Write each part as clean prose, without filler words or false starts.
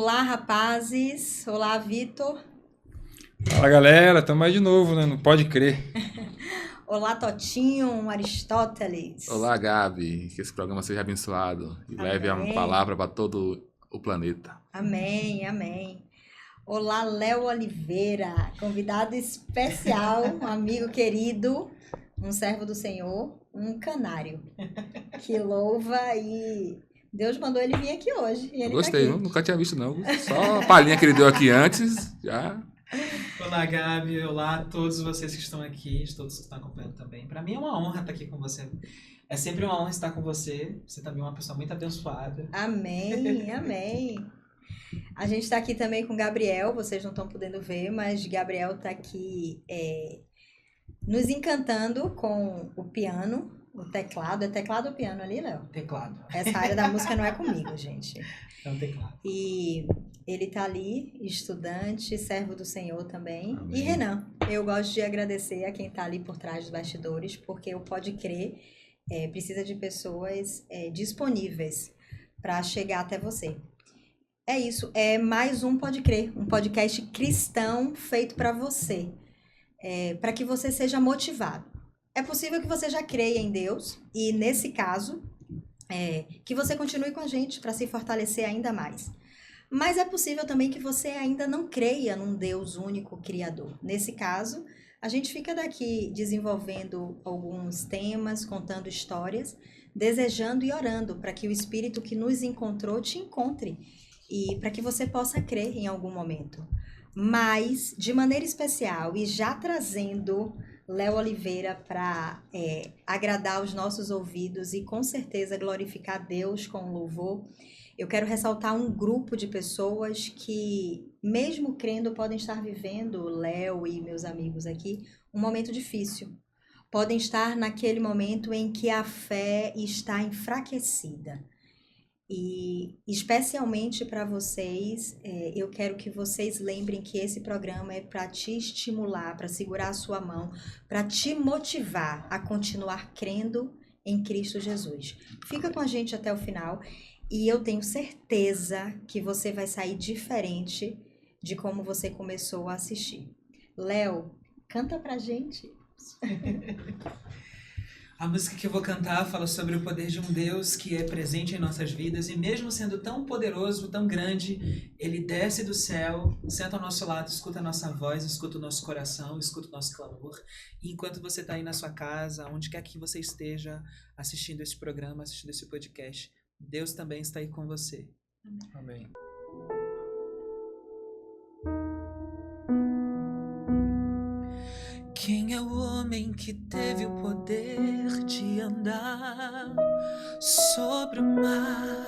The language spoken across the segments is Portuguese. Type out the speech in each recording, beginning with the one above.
Olá, rapazes. Olá, Vitor. Fala, galera, estamos aí de novo, né? Não pode crer. Olá, Totinho, Aristóteles. Olá, Gabi. Que esse programa seja abençoado e leve a Amém. palavra para todo o planeta. Amém, amém. Olá, Léo Oliveira, convidado especial, um amigo querido, um servo do Senhor, um canário, que louva e Deus mandou ele vir aqui hoje. E ele Gostei, tá aqui. nunca tinha visto não. Só a palhinha que ele deu aqui antes, já. Olá, Gabi. Olá a todos vocês que estão aqui, todos que estão acompanhando também. Para mim é uma honra estar aqui com você. É sempre uma honra estar com você. Você também é uma pessoa muito abençoada. Amém, amém. A gente está aqui também com o Gabriel, vocês não estão podendo ver, mas Gabriel está aqui nos encantando com o piano, o teclado. É teclado ou piano ali, Léo? Teclado. Essa área da música não é comigo, gente. É um teclado. E ele tá ali, estudante, servo do Senhor também. Amém. E Renan, eu gosto de agradecer a quem tá ali por trás dos bastidores, porque o Pode Crer precisa de pessoas disponíveis para chegar até você. É isso, é mais um Pode Crer, um podcast cristão feito para você, para que você seja motivado. É possível que você já creia em Deus e, nesse caso, que você continue com a gente para se fortalecer ainda mais. Mas é possível também que você ainda não creia num Deus único criador. Nesse caso, a gente fica daqui desenvolvendo alguns temas, contando histórias, desejando e orando para que o Espírito que nos encontrou te encontre e para que você possa crer em algum momento. Mas, de maneira especial, e já trazendo Léo Oliveira para agradar os nossos ouvidos e com certeza glorificar Deus com louvor, eu quero ressaltar um grupo de pessoas que, mesmo crendo, podem estar vivendo, Léo e meus amigos aqui, um momento difícil. Podem estar naquele momento em que a fé está enfraquecida. E, especialmente para vocês, eu quero que vocês lembrem que esse programa é para te estimular, para segurar a sua mão, para te motivar a continuar crendo em Cristo Jesus. Fica com a gente até o final. E eu tenho certeza que você vai sair diferente de como você começou a assistir. Léo, canta pra gente. A música que eu vou cantar fala sobre o poder de um Deus que é presente em nossas vidas e mesmo sendo tão poderoso, tão grande, ele desce do céu, senta ao nosso lado, escuta a nossa voz, escuta o nosso coração, escuta o nosso clamor. E enquanto você está aí na sua casa, onde quer que você esteja assistindo esse programa, assistindo esse podcast, Deus também está aí com você. Amém. Quem é o homem que teve o poder de andar sobre o mar?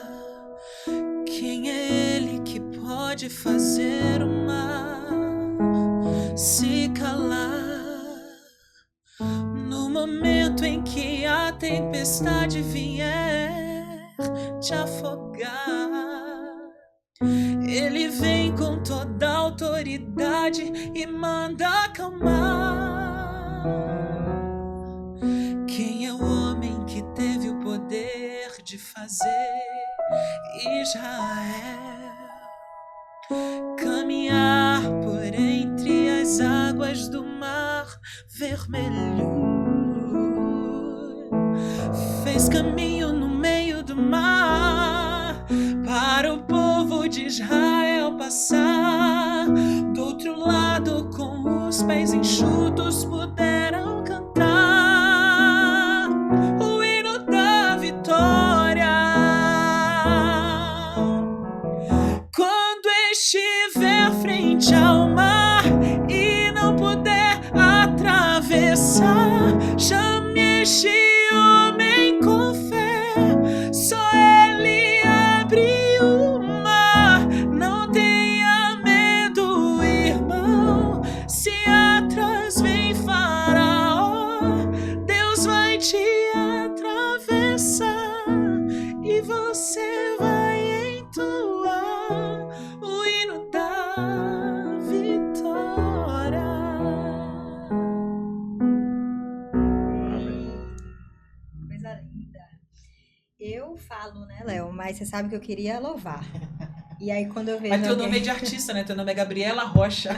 Quem é ele que pode fazer o mar se calar? No momento em que a tempestade vier te afogar, ele vem com toda a autoridade e manda acalmar. Quem é o homem que teve o poder de fazer Israel caminhar por entre as águas do mar vermelho? Fez caminho no meio do mar para o povo de Israel passar. Do outro lado, com os pés enxutos, puderam cantar o hino da vitória. Quando estiver frente ao mar e não puder atravessar, chame este homem com fé, só ele abre o mar. Não tenha medo, irmão, se atrás vem Faraó, Deus vai te atravessar e você vai entoar o hino da vitória. Coisa linda. Eu falo, né, Léo? Mas você sabe que eu queria louvar. E aí quando eu vejo Mas teu alguém... nome é de artista, né? Teu nome é Gabriela Rocha.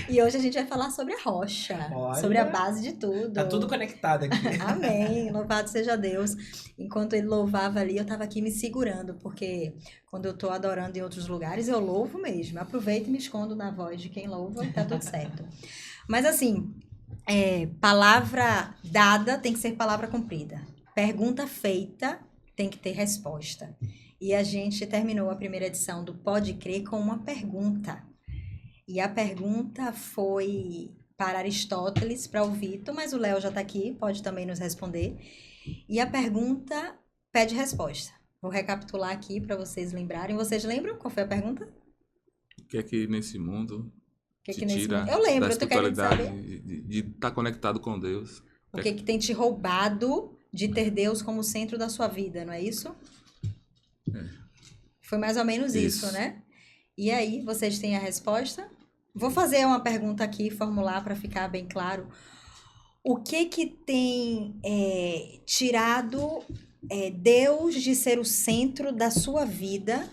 E hoje a gente vai falar sobre a rocha, Olha. sobre a base de tudo. Tá tudo conectado aqui. Amém, louvado seja Deus. Enquanto ele louvava ali, eu tava aqui me segurando, porque quando eu tô adorando em outros lugares, eu louvo mesmo. Aproveito e me escondo na voz de quem louva e tá tudo certo. Mas assim, palavra dada tem que ser palavra cumprida. Pergunta feita tem que ter resposta. E a gente terminou a primeira edição do Pode Crer com uma pergunta. E a pergunta foi para Aristóteles, para o Vitor, mas o Léo já está aqui, pode também nos responder. E a pergunta pede resposta. Vou recapitular aqui para vocês lembrarem. Vocês lembram qual foi a pergunta? O que é que nesse mundo Que te nesse tira mundo... Eu lembro, da eu tô querendo espiritualidade saber. de estar conectado com Deus? O que tem te roubado de ter Deus como centro da sua vida, não é isso? Foi mais ou menos isso, né? E aí, vocês têm a resposta? Vou fazer uma pergunta aqui, formular para ficar bem claro. O que tem tirado Deus de ser o centro da sua vida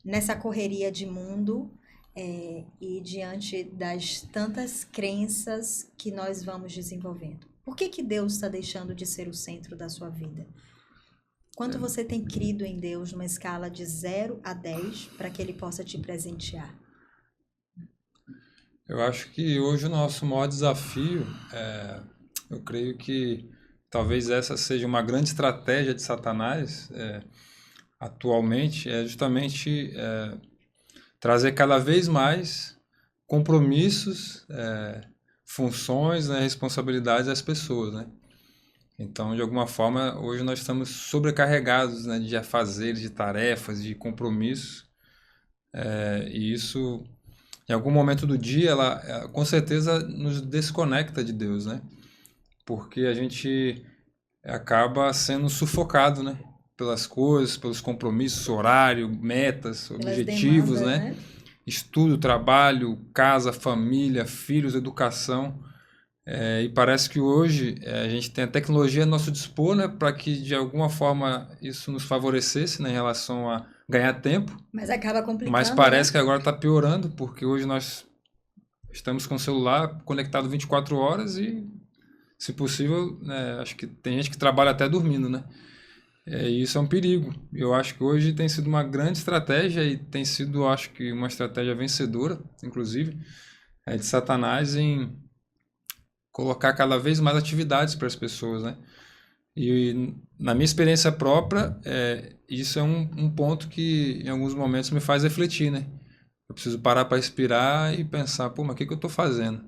nessa correria de mundo e diante das tantas crenças que nós vamos desenvolvendo? Por que Deus está deixando de ser o centro da sua vida? Quanto você tem crido em Deus numa escala de 0 a 10 para que Ele possa te presentear? Eu acho que hoje o nosso maior desafio, eu creio que talvez essa seja uma grande estratégia de Satanás atualmente, é justamente trazer cada vez mais compromissos, funções, né, responsabilidades às pessoas, né? Então, de alguma forma, hoje nós estamos sobrecarregados, né, de afazeres, de tarefas, de compromissos, e isso, em algum momento do dia, ela com certeza nos desconecta de Deus, né? Porque a gente acaba sendo sufocado, né? Pelas coisas, pelos compromissos, horário, metas, objetivos, demandas, né? Estudo, trabalho, casa, família, filhos, educação. E parece que hoje a gente tem a tecnologia a nosso dispor, né, para que de alguma forma isso nos favorecesse, né, em relação a ganhar tempo. Mas acaba complicando. Mas parece que agora está piorando, porque hoje nós estamos com o celular conectado 24 horas e, se possível, né, acho que tem gente que trabalha até dormindo, né? E isso é um perigo. Eu acho que hoje tem sido uma grande estratégia e tem sido, acho que, uma estratégia vencedora, inclusive, de Satanás em colocar cada vez mais atividades para as pessoas, né? E na minha experiência própria, isso é um ponto que em alguns momentos me faz refletir, né? Eu preciso parar para respirar e pensar, pô, mas o que eu estou fazendo?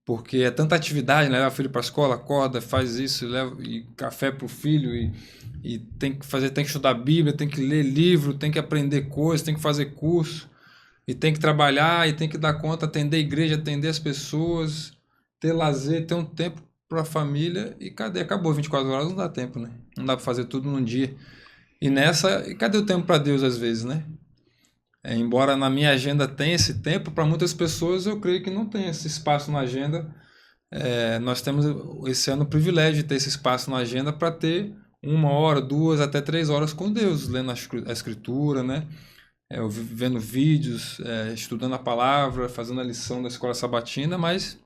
Porque é tanta atividade, né? Leva o filho para a escola, acorda, faz isso, leva e café para o filho e tem que fazer, tem que estudar a Bíblia, tem que ler livro, tem que aprender coisas, tem que fazer curso e tem que trabalhar e tem que dar conta, atender a igreja, atender as pessoas, ter lazer, ter um tempo para a família e cadê? Acabou 24 horas, não dá tempo, né? Não dá para fazer tudo num dia. E cadê o tempo para Deus às vezes, né? Embora na minha agenda tenha esse tempo, para muitas pessoas eu creio que não tem esse espaço na agenda. Nós temos esse ano o privilégio de ter esse espaço na agenda para ter 1 hora, 2, até 3 horas com Deus, lendo a escritura, né? Vendo vídeos, estudando a palavra, fazendo a lição da escola sabatina, mas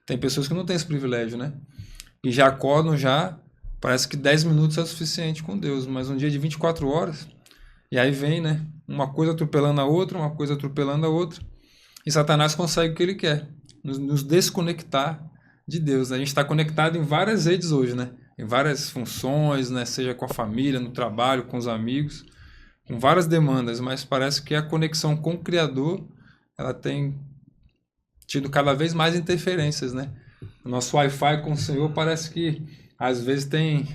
tem pessoas que não têm esse privilégio, né? E já acordam parece que 10 minutos é o suficiente com Deus, mas um dia de 24 horas, e aí vem, né? Uma coisa atropelando a outra, uma coisa atropelando a outra, e Satanás consegue o que ele quer, nos desconectar de Deus. A gente está conectado em várias redes hoje, né? Em várias funções, né? Seja com a família, no trabalho, com os amigos, com várias demandas, mas parece que a conexão com o Criador, ela tem tido cada vez mais interferências, né? O nosso Wi-Fi com o Senhor parece que às vezes tem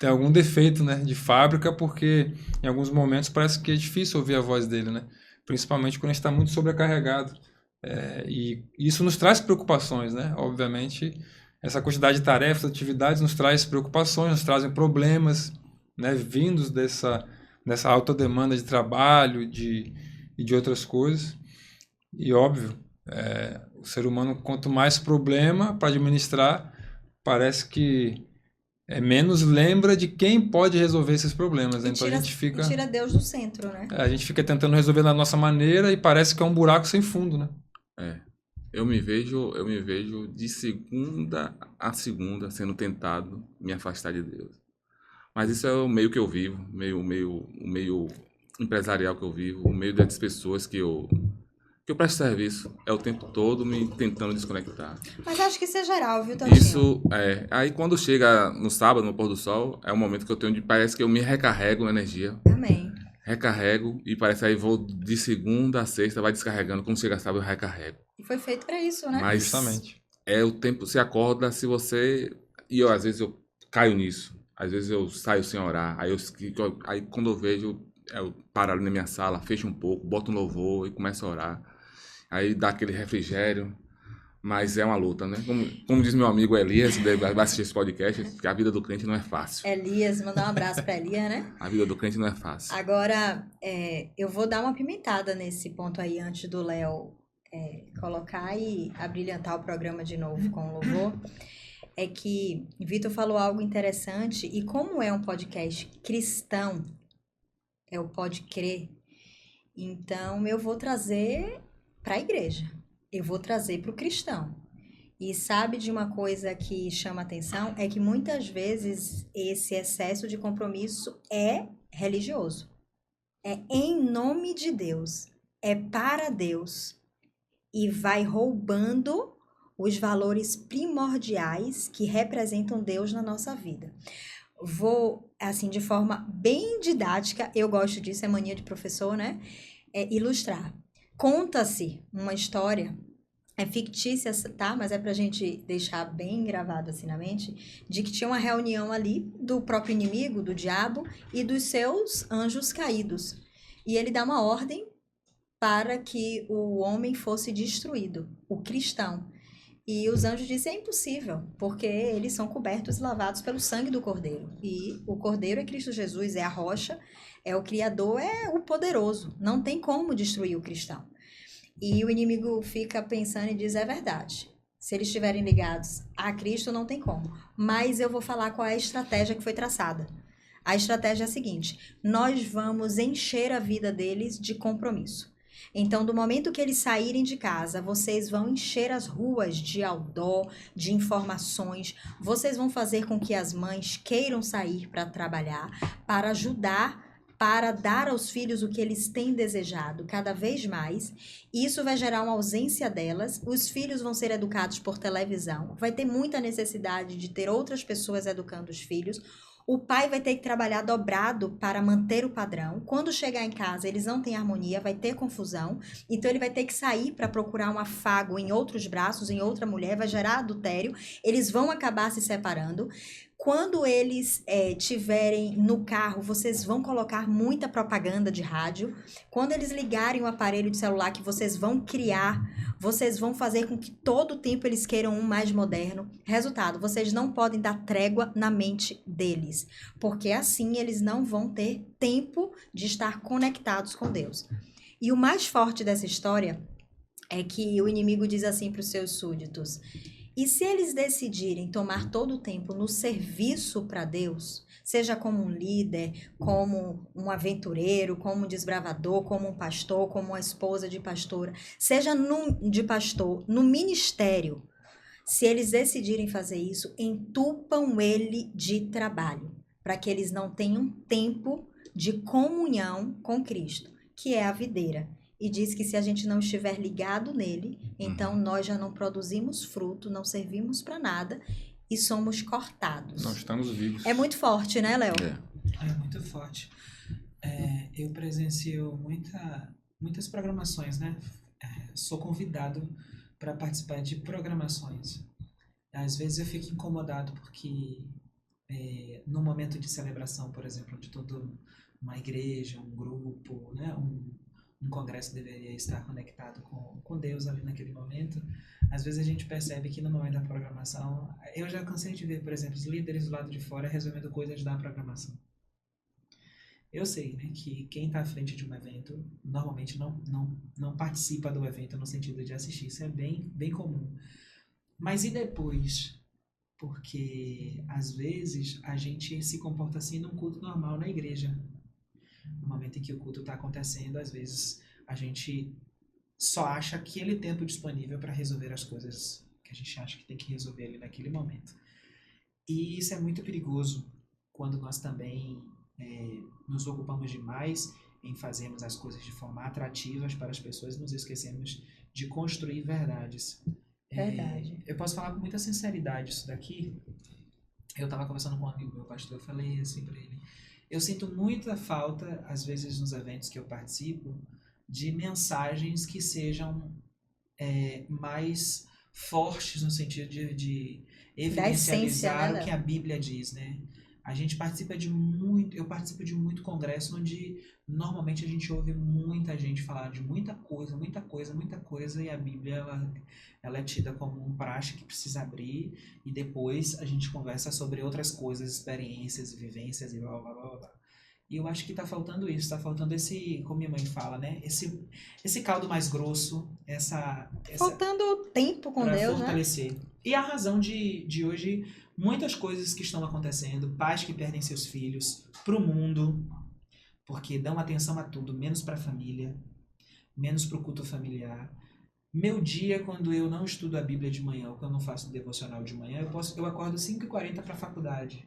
algum defeito, né, de fábrica, porque em alguns momentos parece que é difícil ouvir a voz dele, né? Principalmente quando a gente está muito sobrecarregado. E isso nos traz preocupações, né? Obviamente, essa quantidade de tarefas, atividades nos traz preocupações, nos trazem problemas, né, vindos dessa alta demanda de trabalho e de outras coisas. E óbvio, o ser humano, quanto mais problema para administrar, parece que menos lembra de quem pode resolver esses problemas. Né? E Então a gente fica... tira Deus do centro, né? A gente fica tentando resolver da nossa maneira e parece que é um buraco sem fundo, né? Eu me vejo de segunda a segunda sendo tentado me afastar de Deus. Mas isso é o meio que eu vivo, o meio empresarial que eu vivo, o meio das pessoas que eu presto serviço. É o tempo todo me tentando desconectar. Mas acho que isso é geral, viu, Totinho? Isso Aí quando chega no sábado, no pôr do sol, é o momento que eu tenho parece que eu me recarrego na energia. Amém. Recarrego e parece aí vou de segunda a sexta, vai descarregando. Quando chega sábado, eu recarrego. E foi feito pra isso, né? Mas Justamente. é o tempo, você acorda, se você... E às vezes eu caio nisso. Às vezes eu saio sem orar. Aí quando eu vejo, eu paro ali na minha sala, fecho um pouco, boto um louvor e começo a orar. Aí dá aquele refrigério. Mas é uma luta, né? Como diz meu amigo Elias, que vai assistir esse podcast, que a vida do crente não é fácil. Elias, mandar um abraço pra Elias, né? A vida do crente não é fácil. Agora, eu vou dar uma pimentada nesse ponto aí, antes do Léo colocar e abrilhantar o programa de novo com o louvor. É que Vitor falou algo interessante, e como é um podcast cristão, é o Pode Crer, então eu vou trazer para a igreja, eu vou trazer para o cristão. E sabe de uma coisa que chama atenção? É que muitas vezes esse excesso de compromisso é religioso. É em nome de Deus, é para Deus, e vai roubando os valores primordiais que representam Deus na nossa vida. Vou, assim, de forma bem didática, eu gosto disso, é mania de professor, né? Ilustrar. Conta-se uma história, é fictícia, tá? Mas é pra gente deixar bem gravado assim na mente, de que tinha uma reunião ali do próprio inimigo, do diabo, e dos seus anjos caídos. E ele dá uma ordem para que o homem fosse destruído, o cristão. E os anjos dizem, é impossível, porque eles são cobertos e lavados pelo sangue do Cordeiro. E o Cordeiro é Cristo Jesus, é a rocha, é o Criador, é o poderoso. Não tem como destruir o cristão. E o inimigo fica pensando e diz, é verdade. Se eles estiverem ligados a Cristo, não tem como. Mas eu vou falar qual é a estratégia que foi traçada. A estratégia é a seguinte, nós vamos encher a vida deles de compromisso. Então, do momento que eles saírem de casa, vocês vão encher as ruas de outdoor, de informações. Vocês vão fazer com que as mães queiram sair para trabalhar, para ajudar, para dar aos filhos o que eles têm desejado cada vez mais. Isso vai gerar uma ausência delas. Os filhos vão ser educados por televisão. Vai ter muita necessidade de ter outras pessoas educando os filhos. O pai vai ter que trabalhar dobrado para manter o padrão. Quando chegar em casa, eles não têm harmonia, vai ter confusão. Então, ele vai ter que sair para procurar um afago em outros braços, em outra mulher, vai gerar adultério. Eles vão acabar se separando. Quando eles tiverem no carro, vocês vão colocar muita propaganda de rádio. Quando eles ligarem o aparelho de celular que vocês vão criar, vocês vão fazer com que todo o tempo eles queiram um mais moderno. Resultado, vocês não podem dar trégua na mente deles, porque assim eles não vão ter tempo de estar conectados com Deus. E o mais forte dessa história é que o inimigo diz assim para os seus súditos: e se eles decidirem tomar todo o tempo no serviço para Deus, seja como um líder, como um aventureiro, como um desbravador, como um pastor, como uma esposa de pastora, seja de pastor, no ministério, se eles decidirem fazer isso, entupam ele de trabalho, para que eles não tenham tempo de comunhão com Cristo, que é a videira. E diz que se a gente não estiver ligado nele, então nós já não produzimos fruto, não servimos para nada e somos cortados. Não estamos vivos. É muito forte, né, Léo? É muito forte. Eu presencio muitas programações, né? Sou convidado para participar de programações. Às vezes eu fico incomodado porque no momento de celebração, por exemplo, de toda uma igreja, um grupo, né? Um congresso deveria estar conectado com Deus ali naquele momento. Às vezes a gente percebe que no momento da programação, eu já cansei de ver, por exemplo, os líderes do lado de fora resolvendo coisas da programação. Eu sei, né, que quem está à frente de um evento normalmente não participa do evento no sentido de assistir. Isso é bem comum. Mas e depois? Porque, às vezes, a gente se comporta assim num culto normal na igreja. No momento em que o culto está acontecendo, às vezes a gente só acha aquele tempo disponível para resolver as coisas que a gente acha que tem que resolver ali naquele momento. E isso é muito perigoso quando nós também nos ocupamos demais em fazermos as coisas de forma atrativas para as pessoas e nos esquecemos de construir verdades. Verdade. Eu posso falar com muita sinceridade isso daqui. Eu estava conversando com um amigo meu, pastor, eu falei assim para ele: eu sinto muita falta, às vezes nos eventos que eu participo, de mensagens que sejam mais fortes no sentido de Da essência, evidencializar né, o que Léo? a Bíblia diz, né? A gente eu participo de muito congresso onde normalmente a gente ouve muita gente falar de muita coisa, muita coisa, muita coisa, e a Bíblia ela é tida como um praxe que precisa abrir, e depois a gente conversa sobre outras coisas, experiências, vivências e blá blá blá blá. E eu acho que tá faltando isso, tá faltando esse, como minha mãe fala, né? Esse caldo mais grosso, essa Faltando tempo com para Deus, né? fortalecer. E a razão de hoje, muitas coisas que estão acontecendo, pais que perdem seus filhos pro mundo, porque dão atenção a tudo, menos para a família, menos para o culto familiar. Meu dia, quando eu não estudo a Bíblia de manhã, ou quando eu não faço devocional de manhã, eu acordo 5h40 para a faculdade.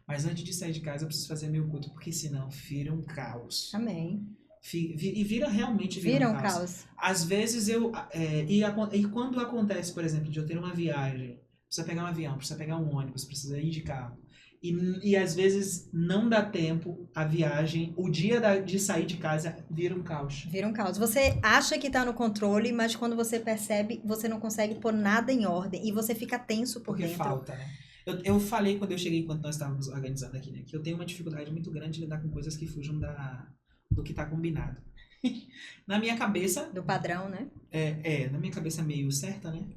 Mas antes de sair de casa, eu preciso fazer meu culto, porque senão vira um caos. Amém. E realmente vira Vira um um caos. caos. Às vezes e quando acontece, por exemplo, de eu ter uma viagem, precisa pegar um avião, precisa pegar um ônibus, precisa ir de carro, e às vezes não dá tempo a viagem, o dia de sair de casa vira um caos. Vira um caos. Você acha que tá no controle, mas quando você percebe, você não consegue pôr nada em ordem e você fica tenso por Porque dentro. falta, né? Eu falei quando eu cheguei, enquanto nós estávamos organizando aqui, né, que eu tenho uma dificuldade muito grande de lidar com coisas que fujam do que está combinado. Na minha cabeça, Do padrão, né? na minha cabeça meio certa, né?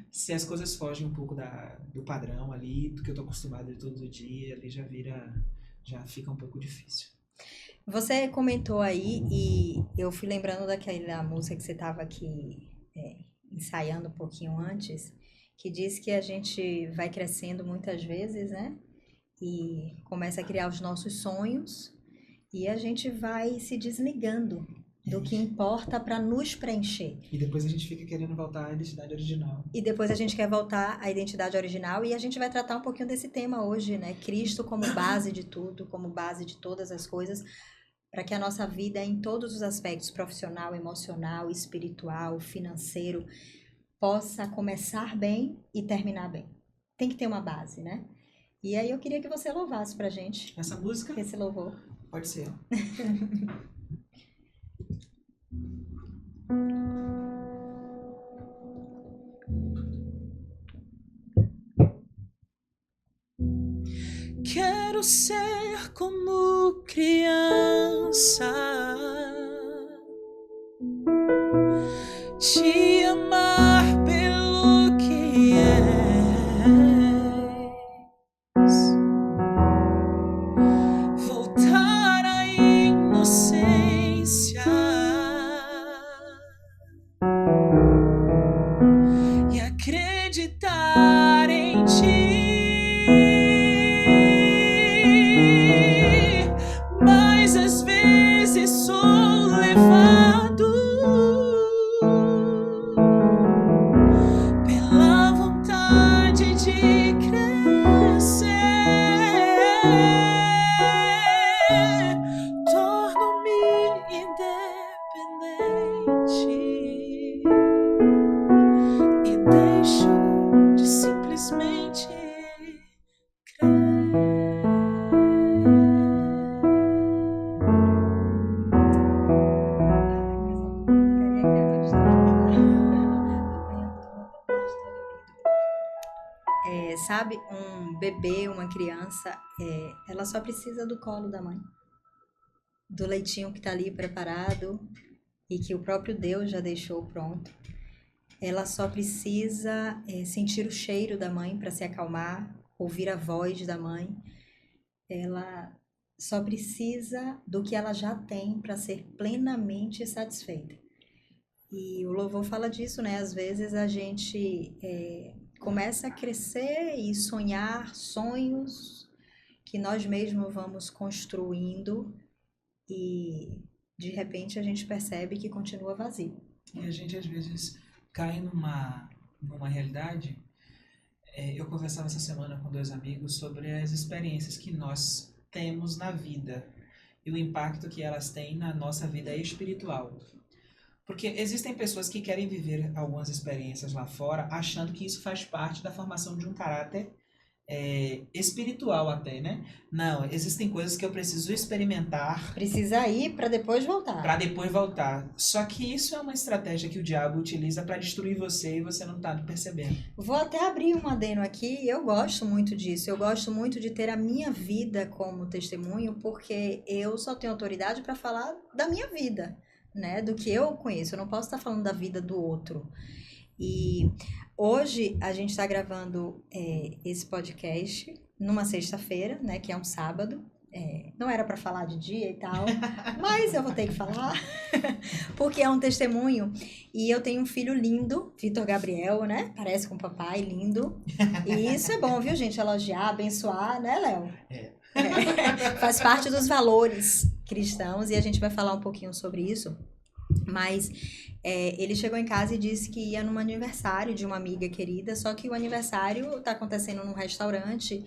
Se as coisas fogem um pouco do padrão ali, do que eu tô acostumado de todo dia, ali já fica um pouco difícil. Você comentou aí e eu fui lembrando daquela música que você estava aqui ensaiando um pouquinho antes, que diz que a gente vai crescendo muitas vezes, né? E começa a criar os nossos sonhos e a gente vai se desligando do que importa para nos preencher. E depois a gente fica querendo voltar à identidade original. E depois a gente quer voltar à identidade original e a gente vai tratar um pouquinho desse tema hoje, né? Cristo como base de tudo, como base de todas as coisas, para que a nossa vida, em todos os aspectos, profissional, emocional, espiritual, financeiro, possa começar bem e terminar bem. Tem que ter uma base, né? E aí eu queria que você louvasse pra gente Essa música esse louvor. pode ser. Quero ser como criança, te amar pelo que és, voltar à inocência e acreditar em ti. Mas às vezes sou levado pela vontade de crescer. Torno-me independente e deixo de simplesmente Sabe, um bebê, uma criança, ela só precisa do colo da mãe, do leitinho que está ali preparado e que o próprio Deus já deixou pronto. Ela só precisa sentir o cheiro da mãe para se acalmar, ouvir a voz da mãe. Ela só precisa do que ela já tem para ser plenamente satisfeita. E o louvor fala disso, né? Às vezes a gente começa a crescer e sonhar sonhos que nós mesmos vamos construindo e de repente a gente percebe que continua vazio. E a gente às vezes cai numa realidade. Eu conversava essa semana com 2 amigos sobre as experiências que nós temos na vida e o impacto que elas têm na nossa vida espiritual. Porque existem pessoas que querem viver algumas experiências lá fora achando que isso faz parte da formação de um caráter espiritual até, né? Não, existem coisas que eu preciso experimentar Precisa ir para depois voltar. para depois voltar. Só que isso é uma estratégia que o diabo utiliza para destruir você e você não tá percebendo. Vou até abrir um adendo aqui, eu gosto muito disso, eu gosto muito de ter a minha vida como testemunho, porque eu só tenho autoridade para falar da minha vida, né, do que eu conheço, eu não posso estar falando da vida do outro. E hoje a gente está gravando esse podcast numa sexta-feira, né, que é um sábado. Não era para falar de dia e tal, mas eu vou ter que falar, porque é um testemunho. E eu tenho um filho lindo, Vitor Gabriel, né? Parece com o papai, lindo. E isso é bom, viu, gente? Elogiar, abençoar, né, Léo? Faz parte dos valores cristãos e a gente vai falar um pouquinho sobre isso. Mas ele chegou em casa e disse que ia num aniversário de uma amiga querida, só que o aniversário está acontecendo num restaurante.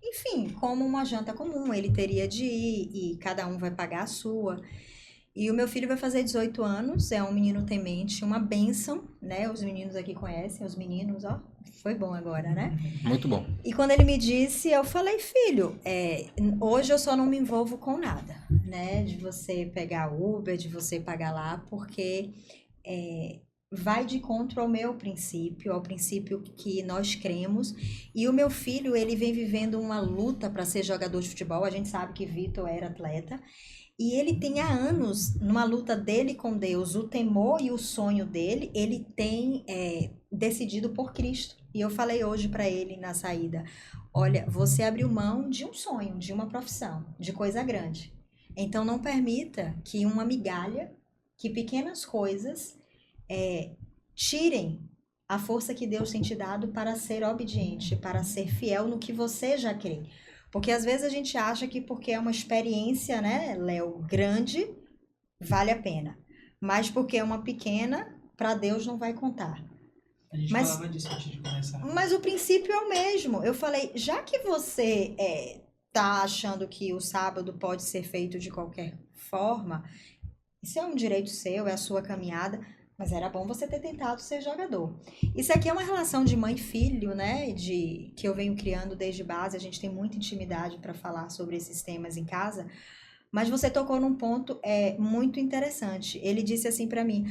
Enfim, como uma janta comum, ele teria de ir e cada um vai pagar a sua. E o meu filho vai fazer 18 anos, é um menino temente, uma bênção, né? Os meninos aqui conhecem, os meninos, ó, foi bom agora, né? Muito bom. E quando ele me disse, eu falei, filho, hoje eu só não me envolvo com nada, né? De você pegar Uber, de você pagar lá, porque vai de encontro ao meu princípio, ao princípio que nós cremos. E o meu filho, ele vem vivendo uma luta para ser jogador de futebol. A gente sabe que Vitor era atleta. E ele tem há anos, numa luta dele com Deus, o temor e o sonho dele, ele tem decidido por Cristo. E eu falei hoje para ele na saída, olha, você abriu mão de um sonho, de uma profissão, de coisa grande. Então não permita que uma migalha, que pequenas coisas tirem a força que Deus tem te dado para ser obediente, para ser fiel no que você já crê. Porque às vezes a gente acha que porque é uma experiência, né, Léo, grande, vale a pena. Mas porque é uma pequena, para Deus não vai contar. A gente falava disso antes de começar. Mas o princípio é o mesmo. Eu falei, já que você tá achando que o sábado pode ser feito de qualquer forma, isso é um direito seu, é a sua caminhada, mas era bom você ter tentado ser jogador. Isso aqui é uma relação de mãe e filho, né? Que eu venho criando desde base. A gente tem muita intimidade para falar sobre esses temas em casa. Mas você tocou num ponto muito interessante. Ele disse assim para mim,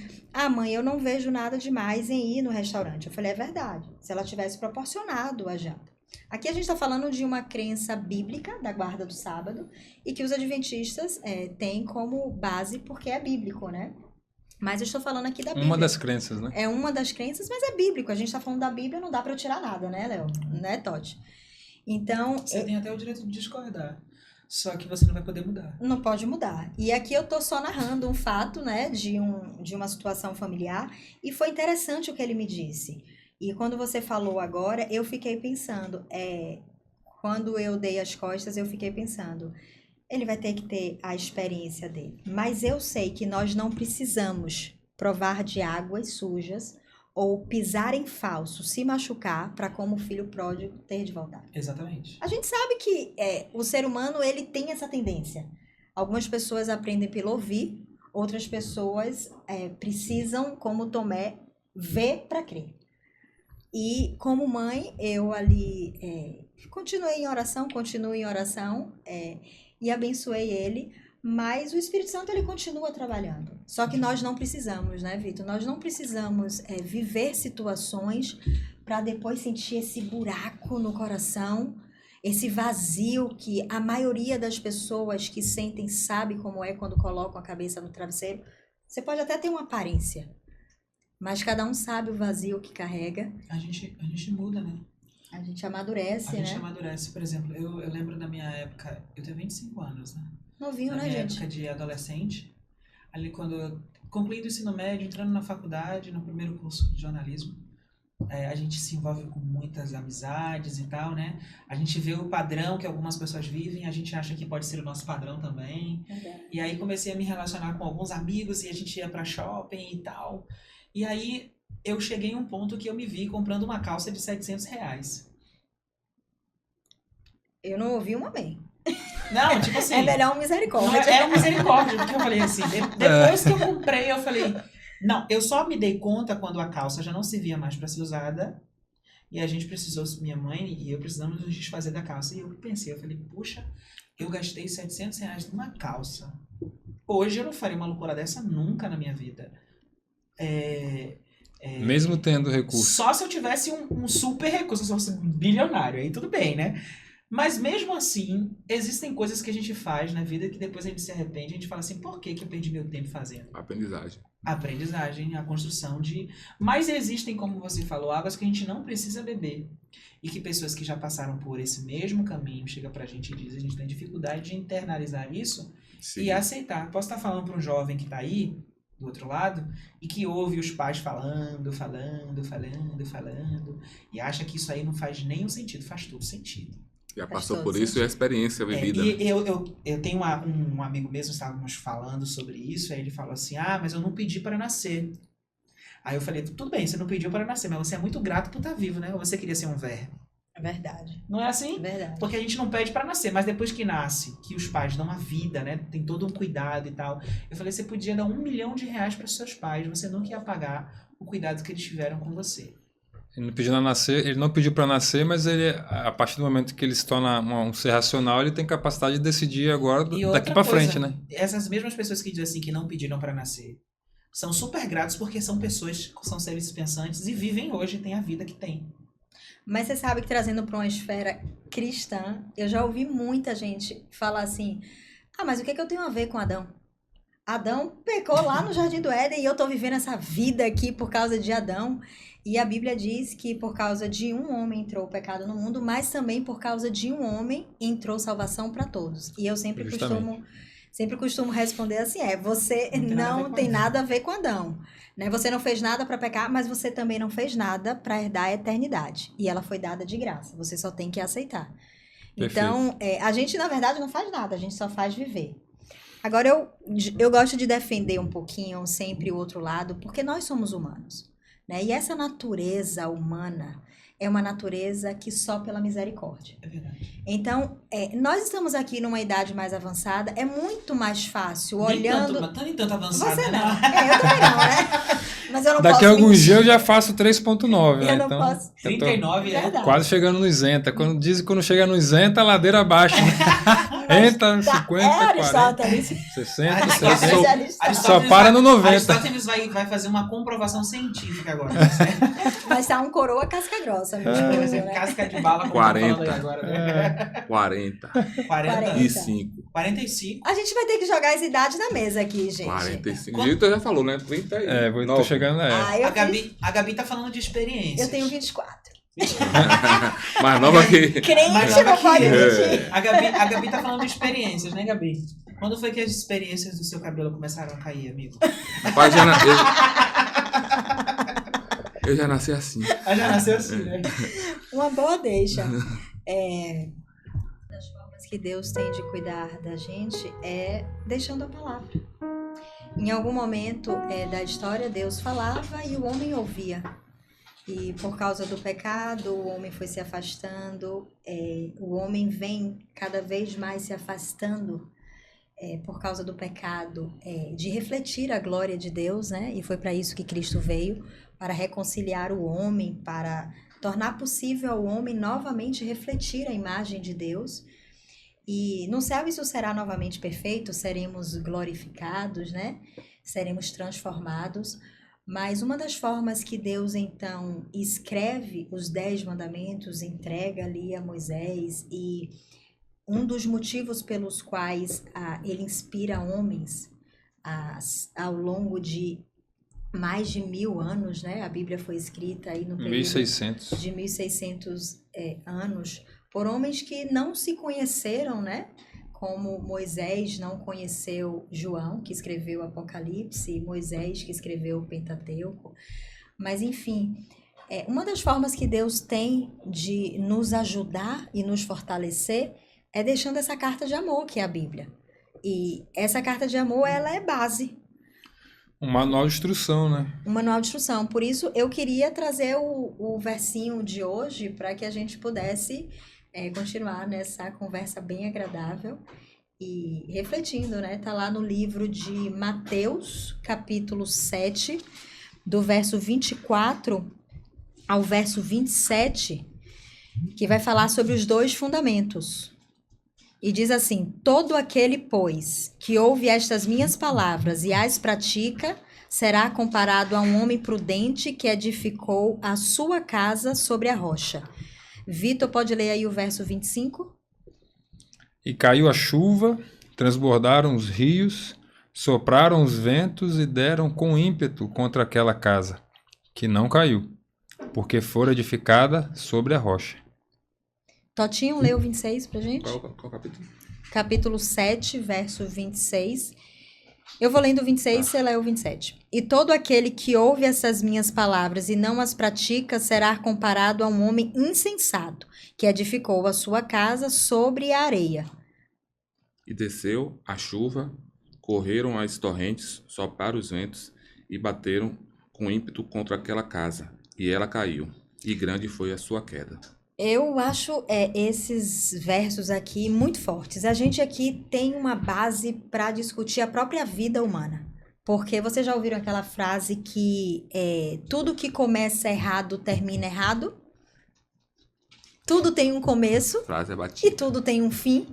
mãe, eu não vejo nada demais em ir no restaurante. Eu falei, é verdade. Se ela tivesse proporcionado a janta. Aqui a gente está falando de uma crença bíblica da guarda do sábado e que os adventistas têm como base porque é bíblico, né? Mas eu estou falando aqui da Bíblia. Uma das crenças, né? É uma das crenças, mas é bíblico. A gente está falando da Bíblia, não dá para eu tirar nada, né, Léo? Né, Totti? Então... Você tem até o direito de discordar. Só que você não vai poder mudar. Não pode mudar. E aqui eu tô só narrando um fato, né, de uma situação familiar. E foi interessante o que ele me disse. E quando você falou agora, eu fiquei pensando... quando eu dei as costas, eu fiquei pensando... Ele vai ter que ter a experiência dele. Mas eu sei que nós não precisamos provar de águas sujas ou pisar em falso, se machucar para como filho pródigo ter de voltar. Exatamente. A gente sabe que o ser humano ele tem essa tendência. Algumas pessoas aprendem pelo ouvir, outras pessoas precisam, como Tomé, ver para crer. E como mãe, eu ali continuei em oração, continuo em oração, e abençoei ele, mas o Espírito Santo ele continua trabalhando. Só que nós não precisamos, né, Vitor? Nós não precisamos viver situações para depois sentir esse buraco no coração, esse vazio que a maioria das pessoas que sentem sabe como é quando colocam a cabeça no travesseiro. Você pode até ter uma aparência, mas cada um sabe o vazio que carrega. A gente muda, né? A gente amadurece, né? A gente amadurece. Por exemplo, eu lembro da minha época, eu tenho 25 anos, né? Novinho, né, gente? Na minha época de adolescente, ali quando eu concluí o ensino médio, entrando na faculdade, no primeiro curso de jornalismo, a gente se envolve com muitas amizades e tal, né? A gente vê o padrão que algumas pessoas vivem, a gente acha que pode ser o nosso padrão também. E aí comecei a me relacionar com alguns amigos e a gente ia pra shopping e tal. E aí eu cheguei em um ponto que eu me vi comprando uma calça de R$ 700. Eu não ouvi um amém. Não, tipo assim... É melhor um Não, misericórdia. é uma misericórdia, porque eu falei assim, depois que eu comprei, eu falei, não, eu só me dei conta quando a calça já não servia mais para ser usada, e a gente precisou, minha mãe e eu precisamos nos desfazer da calça. E eu pensei, eu falei, puxa, eu gastei R$ 700 numa calça. Hoje eu não faria uma loucura dessa nunca na minha vida. Mesmo tendo recurso. Só se eu tivesse um super recurso, se eu fosse bilionário, aí tudo bem, né? Mas mesmo assim, existem coisas que a gente faz na vida que depois a gente se arrepende, a gente fala assim, por que que eu perdi meu tempo fazendo? Aprendizagem. A aprendizagem, a construção de... Mas existem, como você falou, águas que a gente não precisa beber. E que pessoas que já passaram por esse mesmo caminho chegam pra gente e dizem, a gente tem dificuldade de internalizar isso Sim. e aceitar. Posso estar falando para um jovem que tá aí, do outro lado, e que ouve os pais falando, e acha que isso aí não faz nenhum sentido. Faz todo sentido. Já Faz passou todo por isso sentido. e a experiência vivida. E eu tenho um amigo mesmo, estávamos falando sobre isso, aí ele falou assim, mas eu não pedi para nascer. Aí eu falei, tudo bem, você não pediu para nascer, mas você é muito grato por estar vivo, né? Ou você queria ser um verme? É verdade. Não é É assim? verdade. Porque a gente não pede para nascer, mas depois que nasce, que os pais dão a vida, né? Tem todo um cuidado e tal. Eu falei, você podia dar R$1 milhão para os seus pais, você nunca ia pagar o cuidado que eles tiveram com você. Ele não pediu para nascer, mas ele, a partir do momento que ele se torna um ser racional, ele tem capacidade de decidir agora E daqui outra para coisa, frente, né? Essas mesmas pessoas que dizem assim que não pediram para nascer, são super gratos porque são pessoas, são seres pensantes e vivem hoje, têm a vida que têm. Mas você sabe que trazendo para uma esfera cristã, eu já ouvi muita gente falar assim, mas o que é que eu tenho a ver com Adão? Adão pecou lá no Jardim do Éden e eu tô vivendo essa vida aqui por causa de Adão. E a Bíblia diz que por causa de um homem entrou o pecado no mundo, mas também por causa de um homem entrou salvação para todos. E eu sempre costumo responder assim, você não tem nada a ver com Adão. Né? Você não fez nada para pecar, mas você também não fez nada para herdar a eternidade. E ela foi dada de graça, você só tem que aceitar. Perfeito. Então, a gente na verdade não faz nada, a gente só faz viver. Agora, eu gosto de defender um pouquinho sempre o outro lado, porque nós somos humanos. Né? E essa natureza humana é uma natureza que só pela misericórdia. É verdade. Então, nós estamos aqui numa idade mais avançada, é muito mais fácil, olhando... Nem tanto avançada, Você né? não, eu também não, né? Mas eu não Daqui posso a alguns mentir. dias eu já faço 3.9, né? Eu não Então, posso. eu tô 39, né? Verdade. quase chegando no isenta. Quando chega no isenta, a ladeira abaixo. Né? Entra no 50, 40, Aristóteles. 60, Aristóteles. 60. Aristóteles. Só para no 90. Aristóteles vai fazer uma comprovação científica agora. Né? Mas tá um coroa casca grossa, meu esposo, né? Casca de bala, como 40. eu tô falando aí agora. Né? 40. 45. 45. 45. A gente vai ter que jogar as idades na mesa aqui, gente. 45. Quando- O Vitor já falou, né? 30 aí. Tô chegando. Eu, A Gabi tá falando de experiências. eu tenho 24. Mais nova que. Crente Mas não nova pode que- mentir. A Gabi tá falando de experiências, né, Gabi? Quando foi que as experiências do seu cabelo começaram a cair, amigo? Rapaz, eu já nasci assim. Ela já nasceu assim, né? Uma boa deixa. Das formas que Deus tem de cuidar da gente é deixando a palavra. Em algum momento da história, Deus falava e o homem ouvia. E por causa do pecado, o homem foi se afastando, o homem vem cada vez mais se afastando por causa do pecado, de refletir a glória de Deus, né? E foi para isso que Cristo veio, para reconciliar o homem, para tornar possível ao homem novamente refletir a imagem de Deus. E no céu isso será novamente perfeito, seremos glorificados, né? Seremos transformados. Mas uma das formas que Deus, então, escreve os 10 mandamentos, entrega ali a Moisés, e um dos motivos pelos quais ele inspira homens ao longo de mais de 1000 anos, né? A Bíblia foi escrita aí no período 1600. de 1600 anos, por homens que não se conheceram, né? Como Moisés não conheceu João, que escreveu o Apocalipse, e Moisés, que escreveu o Pentateuco. Mas, enfim, Uma das formas que Deus tem de nos ajudar e nos fortalecer é deixando essa carta de amor, que é a Bíblia. E essa carta de amor, ela é base. Um manual de instrução, né? Um manual de instrução. Por isso, eu queria trazer o versinho de hoje para que a gente pudesse continuar nessa conversa bem agradável e refletindo, né? Tá lá no livro de Mateus, capítulo 7, do verso 24 ao verso 27, que vai falar sobre os 2 fundamentos. E diz assim: todo aquele, pois, que ouve estas minhas palavras e as pratica, será comparado a um homem prudente que edificou a sua casa sobre a rocha. Vitor, pode ler aí o verso 25? E caiu a chuva, transbordaram os rios, sopraram os ventos e deram com ímpeto contra aquela casa, que não caiu, porque fora edificada sobre a rocha. Totinho, lê o 26 pra gente? Qual capítulo? Capítulo 7, verso 26. Eu vou lendo o 26, você lê o 27. E todo aquele que ouve essas minhas palavras e não as pratica será comparado a um homem insensato, que edificou a sua casa sobre a areia. E desceu a chuva, correram as torrentes, sopraram os ventos e bateram com ímpeto contra aquela casa, e ela caiu, e grande foi a sua queda. Eu acho esses versos aqui muito fortes. A gente aqui tem uma base para discutir a própria vida humana. Porque vocês já ouviram aquela frase que tudo que começa errado termina errado? Tudo tem um começo Frase é e batida. tudo tem um fim.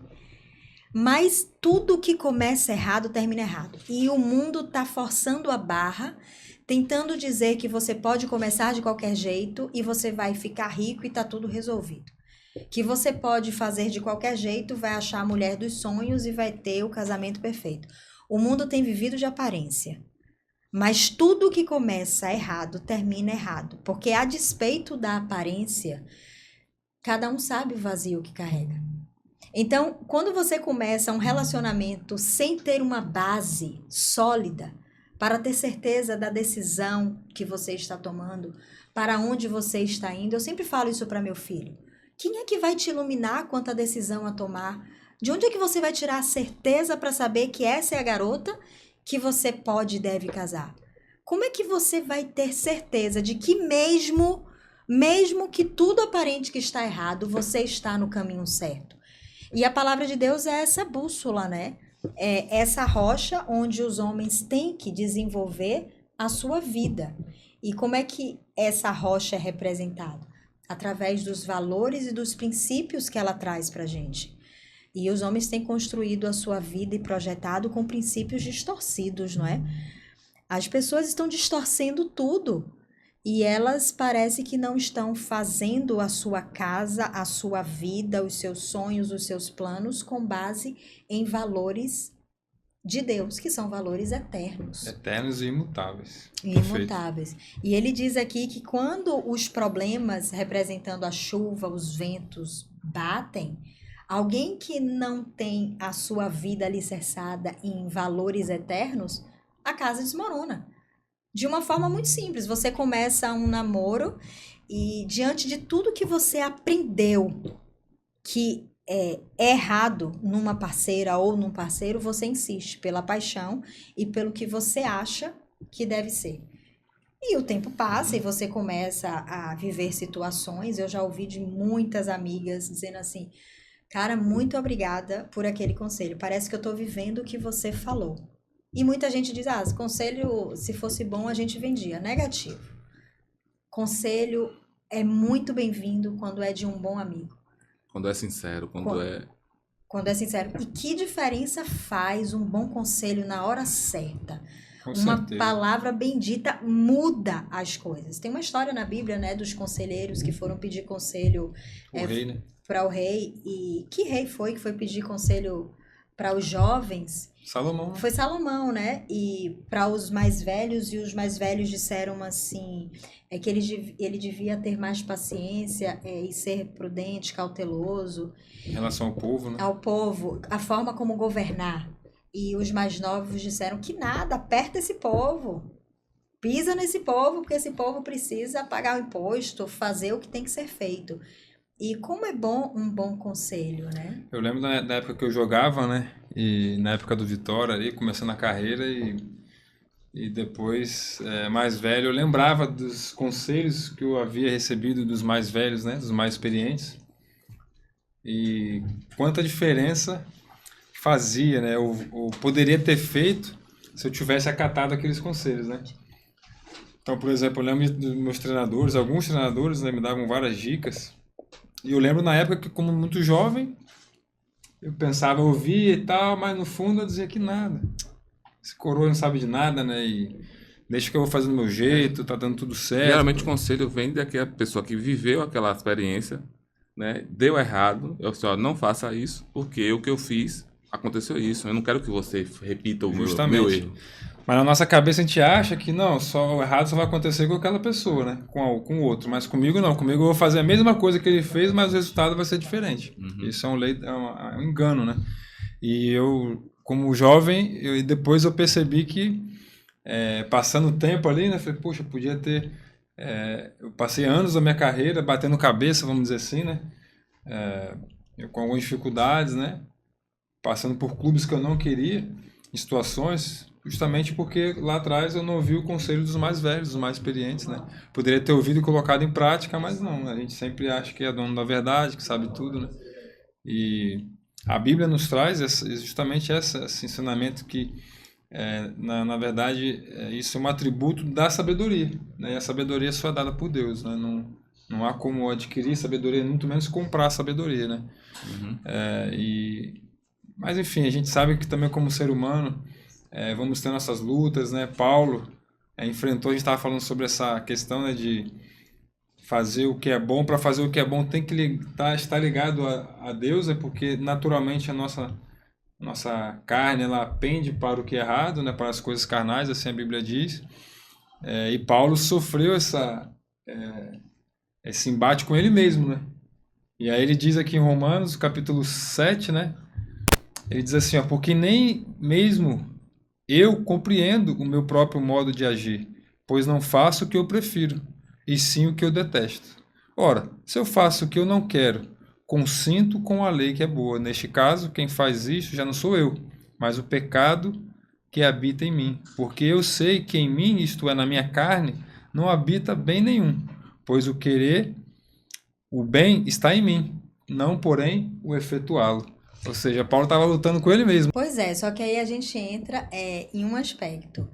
Mas tudo que começa errado termina errado. E o mundo está forçando a barra, tentando dizer que você pode começar de qualquer jeito e você vai ficar rico e tá tudo resolvido. Que você pode fazer de qualquer jeito, vai achar a mulher dos sonhos e vai ter o casamento perfeito. O mundo tem vivido de aparência. Mas tudo que começa errado termina errado. Porque a despeito da aparência, cada um sabe o vazio que carrega. Então, quando você começa um relacionamento sem ter uma base sólida, para ter certeza da decisão que você está tomando, para onde você está indo. Eu sempre falo isso para meu filho. Quem é que vai te iluminar quanto à decisão a tomar? De onde é que você vai tirar a certeza para saber que essa é a garota que você pode e deve casar? Como é que você vai ter certeza de que mesmo que tudo aparente que está errado, você está no caminho certo? E a palavra de Deus é essa bússola, né? É essa rocha onde os homens têm que desenvolver a sua vida. E como é que essa rocha é representada? Através dos valores e dos princípios que ela traz para a gente. E os homens têm construído a sua vida e projetado com princípios distorcidos, não é? As pessoas estão distorcendo tudo. E elas parece que não estão fazendo a sua casa, a sua vida, os seus sonhos, os seus planos com base em valores de Deus, que são valores eternos. Eternos e imutáveis. Imutáveis. E ele diz aqui que quando os problemas representando a chuva, os ventos batem, alguém que não tem a sua vida alicerçada em valores eternos, a casa desmorona. De uma forma muito simples, você começa um namoro e diante de tudo que você aprendeu que é errado numa parceira ou num parceiro, você insiste pela paixão e pelo que você acha que deve ser. E o tempo passa e você começa a viver situações. Eu já ouvi de muitas amigas dizendo assim: cara, muito obrigada por aquele conselho. Parece que eu estou vivendo o que você falou. E muita gente diz: esse conselho, se fosse bom, a gente vendia. Negativo. Conselho é muito bem-vindo quando é de um bom amigo. Quando é sincero, Quando é sincero. E que diferença faz um bom conselho na hora certa? Com Uma certeza. palavra bendita muda as coisas. Tem uma história na Bíblia, né, dos conselheiros que foram pedir conselho O rei, né? para o rei. E que rei foi que foi pedir conselho para os jovens? Salomão. Foi Salomão, né? E para os mais velhos, e os mais velhos disseram assim, que ele devia ter mais paciência e ser prudente, cauteloso. Em relação ao povo, né? Ao povo, a forma como governar. E os mais novos disseram que nada, aperta esse povo. pisa nesse povo, porque esse povo precisa pagar o imposto, fazer o que tem que ser feito. E como é bom um bom conselho, né? Eu lembro da época que eu jogava, né? E na época do Vitória ali, começando a carreira e depois, mais velho, eu lembrava dos conselhos que eu havia recebido dos mais velhos, né? Dos mais experientes. E quanta diferença fazia, né? Eu poderia ter feito se eu tivesse acatado aqueles conselhos, né? Então, por exemplo, eu lembro dos meus treinadores, alguns treinadores, né, me davam várias dicas. E eu lembro na época que, como muito jovem, eu pensava, eu ouvia e tal, mas no fundo eu dizia que nada. Esse coroa não sabe de nada, né? E deixa que eu vou fazer do meu jeito, tá dando tudo certo. Geralmente o conselho vem daquela pessoa que viveu aquela experiência, né? Deu errado, eu só não faça isso, porque o que eu fiz aconteceu isso. Eu não quero que você repita o meu erro. Mas na nossa cabeça a gente acha que não, só o errado só vai acontecer com aquela pessoa, né? Com o outro. Mas comigo não. Comigo eu vou fazer a mesma coisa que ele fez, mas o resultado vai ser diferente. Isso é um engano, né? E eu, como jovem, depois eu percebi que, passando o tempo ali, né? Falei, poxa, podia ter... eu passei anos da minha carreira batendo cabeça, vamos dizer assim, né? Eu com algumas dificuldades, né? Passando por clubes que eu não queria, em situações... Justamente porque lá atrás eu não ouvi o conselho dos mais velhos, dos mais experientes, né? Poderia ter ouvido e colocado em prática, mas não. A gente sempre acha que é dono da verdade, que sabe tudo, né? E a Bíblia nos traz justamente esse ensinamento que, na verdade, isso é um atributo da sabedoria, né? E a sabedoria só é dada por Deus, né? Não há como adquirir sabedoria, muito menos comprar sabedoria, né? Mas, enfim, a gente sabe que também como ser humano... vamos ter nossas lutas, né? Paulo enfrentou, a gente estava falando sobre essa questão, né, de fazer o que é bom. Para fazer o que é bom tem que estar ligado a Deus, porque naturalmente a nossa carne ela pende para o que é errado, né, para as coisas carnais, assim a Bíblia diz. E Paulo sofreu esse embate com ele mesmo, né? E aí ele diz aqui em Romanos, capítulo 7, né? Ele diz assim, porque nem mesmo eu compreendo o meu próprio modo de agir, pois não faço o que eu prefiro, e sim o que eu detesto. Ora, se eu faço o que eu não quero, consinto com a lei que é boa. Neste caso, quem faz isso já não sou eu, mas o pecado que habita em mim. Porque eu sei que em mim, isto é, na minha carne, não habita bem nenhum, pois o querer, o bem está em mim, não, porém, o efetuá-lo. Ou seja, Paulo estava lutando com ele mesmo. Pois é, só que aí a gente entra em um aspecto.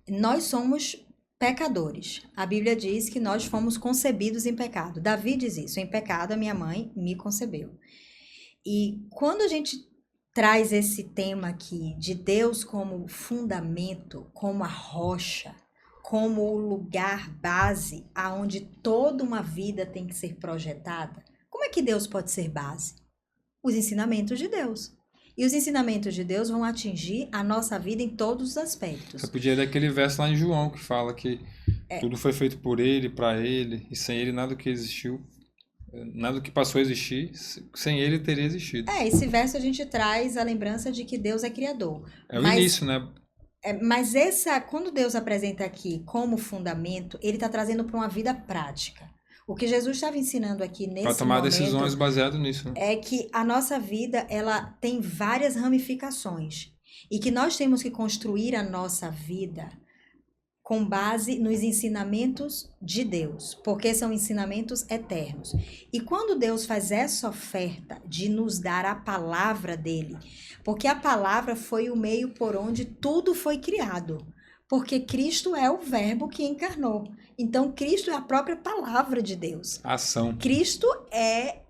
Nós somos pecadores. A Bíblia diz que nós fomos concebidos em pecado. Davi diz isso, em pecado a minha mãe me concebeu. E quando a gente traz esse tema aqui de Deus como fundamento, como a rocha, como o lugar base aonde toda uma vida tem que ser projetada, como é que Deus pode ser base? Os ensinamentos de Deus. E os ensinamentos de Deus vão atingir a nossa vida em todos os aspectos. Você podia ler aquele verso lá em João que fala que tudo foi feito por ele, para ele, e sem ele nada que existiu, nada que passou a existir, sem ele teria existido. Esse verso a gente traz a lembrança de que Deus é criador. O início, né? Mas quando Deus apresenta aqui como fundamento, ele está trazendo para uma vida prática. O que Jesus estava ensinando aqui nesse momento... Para tomar decisões baseado nisso, né? É que a nossa vida, ela tem várias ramificações. E que nós temos que construir a nossa vida com base nos ensinamentos de Deus. Porque são ensinamentos eternos. E quando Deus faz essa oferta de nos dar a palavra dele... Porque a palavra foi o meio por onde tudo foi criado. Porque Cristo é o verbo que encarnou. Então, Cristo é a própria palavra de Deus. Ação. Cristo é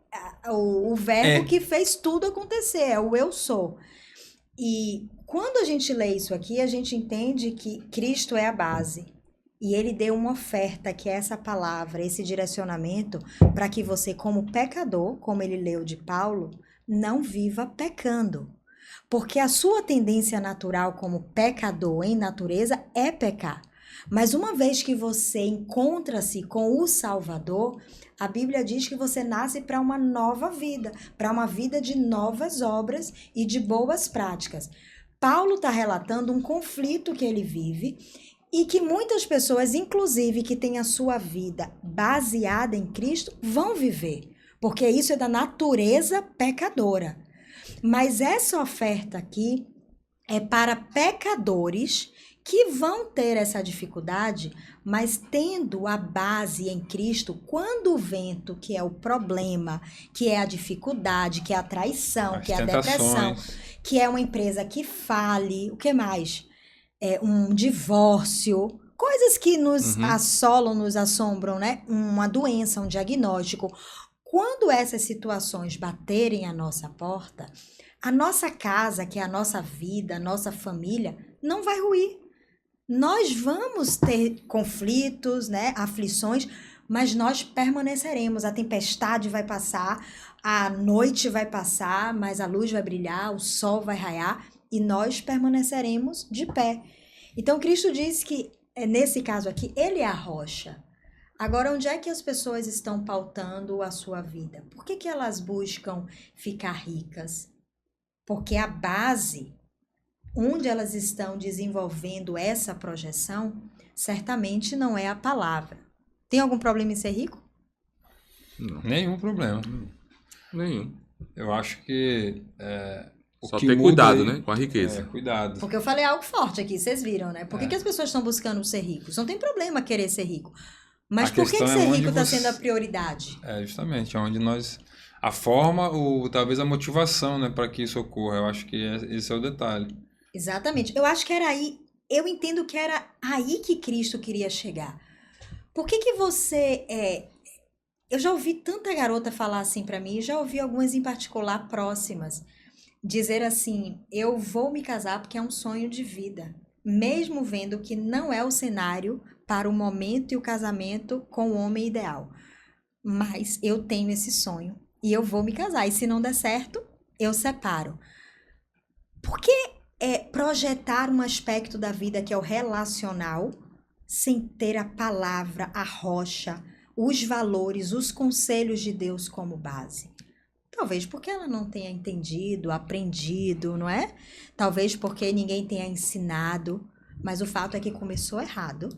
o verbo que fez tudo acontecer, é o eu sou. E quando a gente lê isso aqui, a gente entende que Cristo é a base. E ele deu uma oferta, que é essa palavra, esse direcionamento, para que você, como pecador, como ele leu de Paulo, não viva pecando. Porque a sua tendência natural como pecador em natureza é pecar. Mas uma vez que você encontra-se com o Salvador, a Bíblia diz que você nasce para uma nova vida, para uma vida de novas obras e de boas práticas. Paulo está relatando um conflito que ele vive E que muitas pessoas, inclusive que têm a sua vida baseada em Cristo, vão viver. Porque isso é da natureza pecadora. Mas essa oferta aqui é para pecadores que vão ter essa dificuldade, mas tendo a base em Cristo, quando o vento, que é o problema, que é a dificuldade, que é a traição, As que é a depressão, tentações. que é uma empresa que fale, o que mais? Um divórcio, coisas que nos assolam, nos assombram, né? Uma doença, um diagnóstico. Quando essas situações baterem à nossa porta, a nossa casa, que é a nossa vida, a nossa família, não vai ruir. Nós vamos ter conflitos, né, aflições, mas nós permaneceremos. A tempestade vai passar, a noite vai passar, mas a luz vai brilhar, o sol vai raiar e nós permaneceremos de pé. Então, Cristo diz que, nesse caso aqui, ele é a rocha. Agora, onde é que as pessoas estão pautando a sua vida? Por que elas buscam ficar ricas? Porque a base onde elas estão desenvolvendo essa projeção, certamente não é a palavra. Tem algum problema em ser rico? Não, Nenhum problema. nenhum. Eu acho que o Só que ter muda cuidado, aí- né? Com a riqueza. Cuidado. Porque eu falei algo forte aqui, vocês viram, né? Por que as pessoas estão buscando ser ricos? Não tem problema querer ser rico. Mas A por que questão é ser onde rico está você- sendo a prioridade? Justamente, onde nós... A forma ou talvez a motivação, né, para que isso ocorra. Eu acho que esse é o detalhe. Exatamente. Eu acho que era aí, eu entendo que era aí que Cristo queria chegar. Por que você eu já ouvi tanta garota falar assim pra mim, já ouvi algumas em particular próximas, dizer assim: eu vou me casar porque é um sonho de vida, mesmo vendo que não é o cenário para o momento e o casamento com o homem ideal. Mas eu tenho esse sonho e eu vou me casar. E se não der certo, eu separo. Por que projetar um aspecto da vida que é o relacional sem ter a palavra, a rocha, os valores, os conselhos de Deus como base? Talvez porque ela não tenha entendido, aprendido, não é? Talvez porque ninguém tenha ensinado, mas o fato é que começou errado.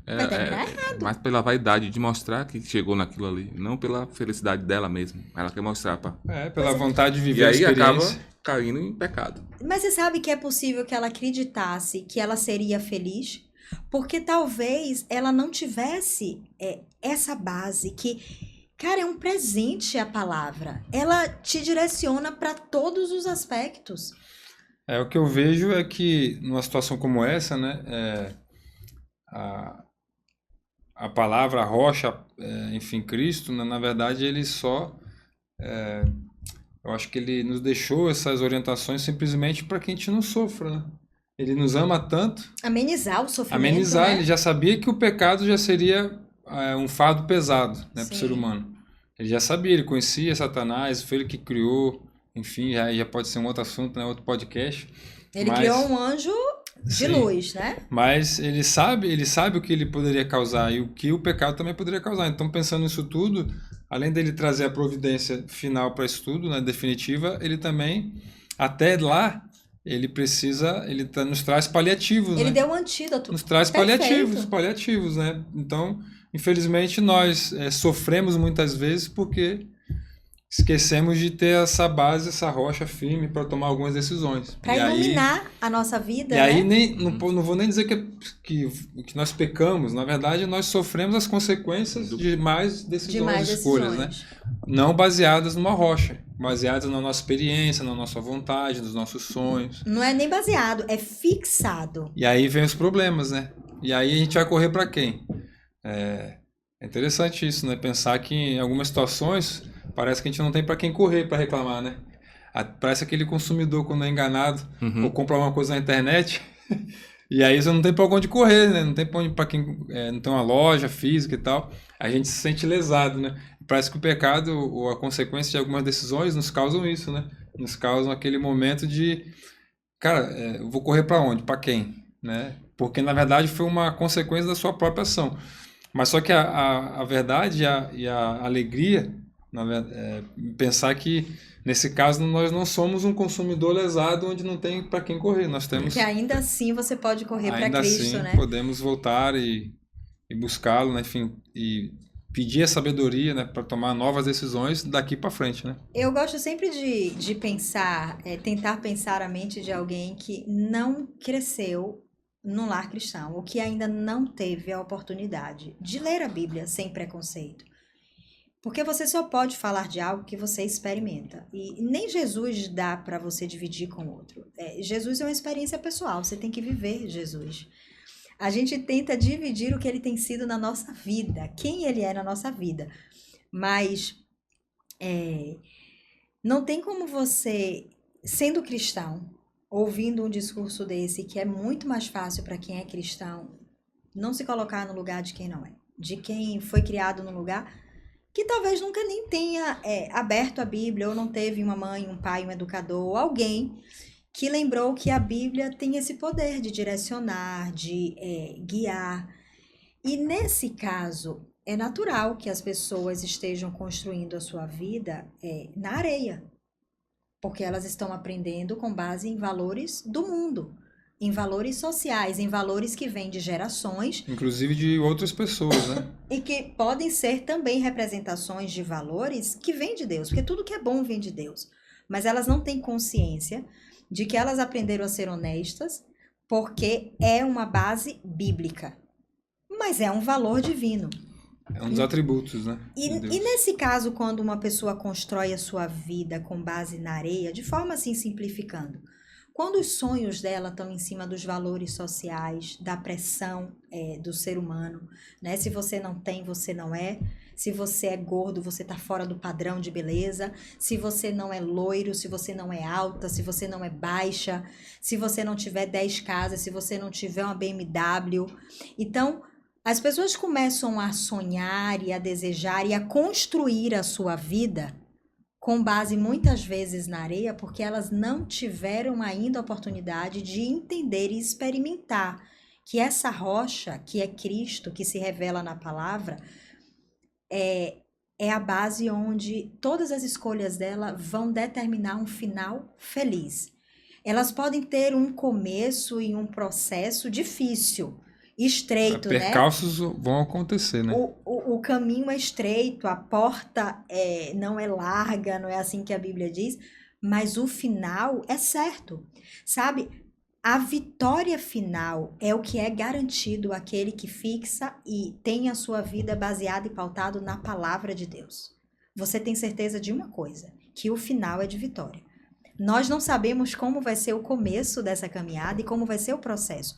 Vai terminar errado. Mais pela vaidade de mostrar que chegou naquilo ali, não pela felicidade dela mesma. Ela quer mostrar, pá. Pela vontade de E viver a aí acaba experiência. caindo em pecado. Mas você sabe que é possível que ela acreditasse que ela seria feliz? Porque talvez ela não tivesse essa base que, cara, é um presente a palavra. Ela te direciona para todos os aspectos. O que eu vejo é que numa situação como essa, né, a palavra, a rocha, enfim, Cristo, né, na verdade, ele só... eu acho que ele nos deixou essas orientações simplesmente para que a gente não sofra, né? Ele nos ama tanto, Amenizar o sofrimento, amenizar, né? ele já sabia que o pecado já seria um fardo pesado, né, para o Sim. ser humano. Ele já sabia, ele conhecia Satanás, foi ele que criou, enfim, já pode ser um outro assunto, né, outro podcast. Ele Mas- criou um anjo de Sim. luz, né? Mas ele sabe o que ele poderia causar e o que o pecado também poderia causar. Então, pensando nisso tudo, além dele trazer a providência final para isso tudo, né, definitiva, ele também, até lá, ele nos traz paliativos, Ele né? deu um antídoto. Nos traz Perfeito. paliativos, né? Então, infelizmente, nós sofremos muitas vezes porque esquecemos de ter essa base, essa rocha firme para tomar algumas decisões. Para E aí- iluminar a nossa vida, e aí né? não vou nem dizer que nós pecamos, na verdade nós sofremos as consequências de mais decisões, De mais escolhas, né? decisões. Não baseadas numa rocha, baseadas na nossa experiência, na nossa vontade, nos nossos sonhos. Não é nem baseado, é fixado. E aí vem os problemas, né? E aí a gente vai correr para quem? É interessante isso, né? Pensar que em algumas situações parece que a gente não tem para quem correr para reclamar, né? Parece aquele consumidor quando é enganado ou compra uma coisa na internet e aí você não tem para onde correr, né? Não tem para quem não tem uma loja física e tal. A gente se sente lesado, né? Parece que o pecado ou a consequência de algumas decisões nos causam isso, né? Nos causam aquele momento de, cara, eu vou correr para onde? Para quem? Né? Porque na verdade foi uma consequência da sua própria ação. Mas só que a verdade e a alegria, pensar que Nesse caso, nós não somos um consumidor lesado onde não tem para quem correr. Nós temos, Que ainda assim você pode correr para ainda Cristo, assim, né? podemos voltar e buscá-lo, né? Enfim, e pedir a sabedoria, né? Para tomar novas decisões daqui para frente, né? Eu gosto sempre de pensar, tentar pensar a mente de alguém que não cresceu num lar cristão, ou que ainda não teve a oportunidade de ler a Bíblia sem preconceito. Porque você só pode falar de algo que você experimenta. E nem Jesus dá para você dividir com outro. Jesus é uma experiência pessoal, você tem que viver Jesus. A gente tenta dividir o que ele tem sido na nossa vida, quem ele é na nossa vida. Mas não tem como você, sendo cristão, ouvindo um discurso desse, que é muito mais fácil para quem é cristão, não se colocar no lugar de quem não é. De quem foi criado num lugar que talvez nunca nem tenha aberto a Bíblia, ou não teve uma mãe, um pai, um educador, ou alguém que lembrou que a Bíblia tem esse poder de direcionar, de guiar. E nesse caso, é natural que as pessoas estejam construindo a sua vida na areia, porque elas estão aprendendo com base em valores do mundo, em valores sociais, em valores que vêm de gerações Inclusive de outras pessoas, né? e que podem ser também representações de valores que vêm de Deus, porque tudo que é bom vem de Deus. Mas elas não têm consciência de que elas aprenderam a ser honestas porque é uma base bíblica, mas é um valor divino. É um dos atributos, né? E de Deus. nesse caso, quando uma pessoa constrói a sua vida com base na areia, de forma assim simplificando, quando os sonhos dela estão em cima dos valores sociais, da pressão do ser humano, né? Se você não tem, você não é. Se você é gordo, você está fora do padrão de beleza. Se você não é loiro, se você não é alta, se você não é baixa, se você não tiver 10 casas, se você não tiver uma BMW. Então, as pessoas começam a sonhar e a desejar e a construir a sua vida com base muitas vezes na areia, porque elas não tiveram ainda a oportunidade de entender e experimentar que essa rocha, que é Cristo, que se revela na palavra, é a base onde todas as escolhas dela vão determinar um final feliz. Elas podem ter um começo e um processo difícil, estreito, né? Percalços vão acontecer, né? O caminho é estreito, a porta não é larga, não é assim que a Bíblia diz, mas o final é certo, sabe? A vitória final é o que é garantido àquele que fixa e tem a sua vida baseada e pautado na palavra de Deus. Você tem certeza de uma coisa, que o final é de vitória. Nós não sabemos como vai ser o começo dessa caminhada e como vai ser o processo.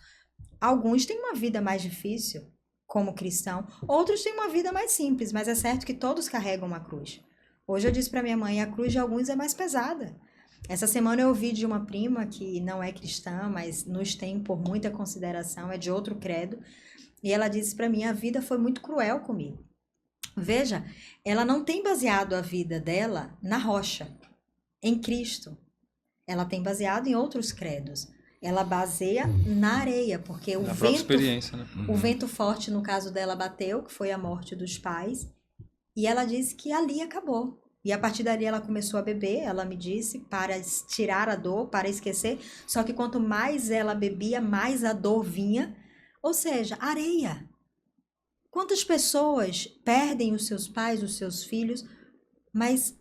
Alguns têm uma vida mais difícil, como cristão, outros têm uma vida mais simples, mas é certo que todos carregam uma cruz. Hoje eu disse para minha mãe, a cruz de alguns é mais pesada. Essa semana eu ouvi de uma prima que não é cristã, mas nos tem por muita consideração, é de outro credo, e ela disse para mim, a vida foi muito cruel comigo. Veja, ela não tem baseado a vida dela na rocha, em Cristo. Ela tem baseado em outros credos. Ela baseia na areia, porque Na própria experiência, né? o vento forte, no caso dela, bateu, que foi a morte dos pais, e ela disse que ali acabou. E a partir dali ela começou a beber, ela me disse, para tirar a dor, para esquecer. Só que quanto mais ela bebia, mais a dor vinha. Ou seja, areia. Quantas pessoas perdem os seus pais, os seus filhos? Mas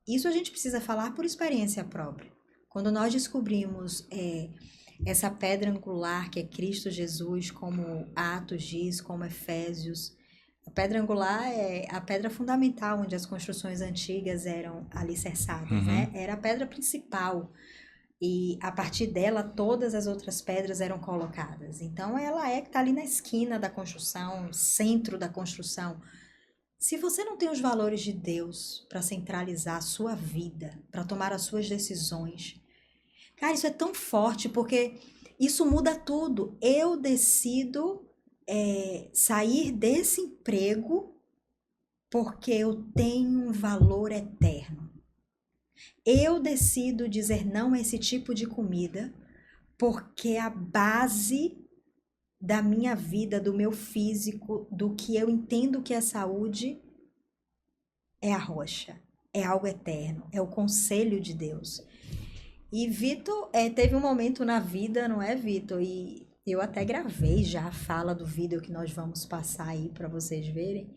isso a gente precisa falar por experiência própria. Quando nós descobrimos essa pedra angular que é Cristo Jesus, como Atos diz, como Efésios. A pedra angular é a pedra fundamental onde as construções antigas eram alicerçadas, né? Era a pedra principal. E a partir dela, todas as outras pedras eram colocadas. Então, ela que está ali na esquina da construção, centro da construção. Se você não tem os valores de Deus para centralizar a sua vida, para tomar as suas decisões, cara, isso é tão forte, porque isso muda tudo. Eu decido sair desse emprego porque eu tenho um valor eterno. Eu decido dizer não a esse tipo de comida porque a base da minha vida, do meu físico, do que eu entendo que é saúde, é a rocha. é algo eterno, é o conselho de Deus. E Vitor teve um momento na vida, não é, Vitor? E eu até gravei já a fala do vídeo que nós vamos passar aí para vocês verem.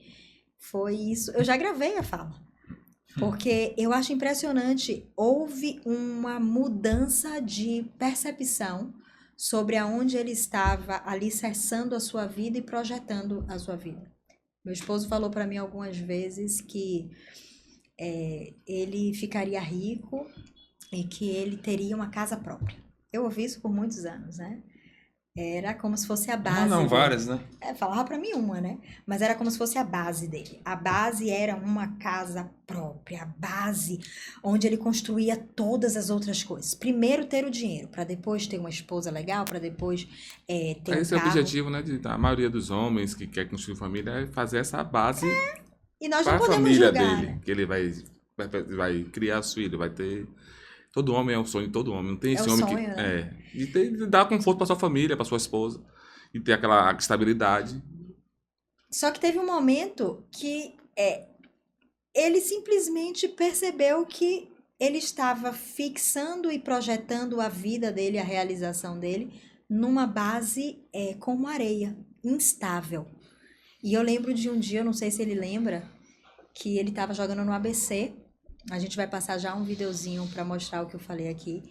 Foi isso. Eu já gravei a fala. Porque eu acho impressionante. Houve uma mudança de percepção sobre aonde ele estava alicerçando a sua vida e projetando a sua vida. Meu esposo falou para mim algumas vezes que ele ficaria rico e que ele teria uma casa própria. Eu ouvi isso por muitos anos, né? Era como se fosse a base Não, dele. várias, né? Falava pra mim uma, né? Mas era como se fosse a base dele. A base era uma casa própria, a base onde ele construía todas as outras coisas. Primeiro ter o dinheiro, para depois ter uma esposa legal, para depois ter um Esse é o carro. objetivo, né, da maioria dos homens que quer construir família, é fazer essa base E nós para não a podemos família julgar, dele, né? que ele vai criar os filhos, vai ter... Todo homem é o sonho de todo homem, não tem É esse o homem sonho, que... né? de dar conforto para sua família, para sua esposa, e ter aquela estabilidade. Só que teve um momento que ele simplesmente percebeu que ele estava fixando e projetando a vida dele, a realização dele, numa base como areia, instável. E eu lembro de um dia, eu não sei se ele lembra, que ele estava jogando no ABC. A gente vai passar já um videozinho para mostrar o que eu falei aqui.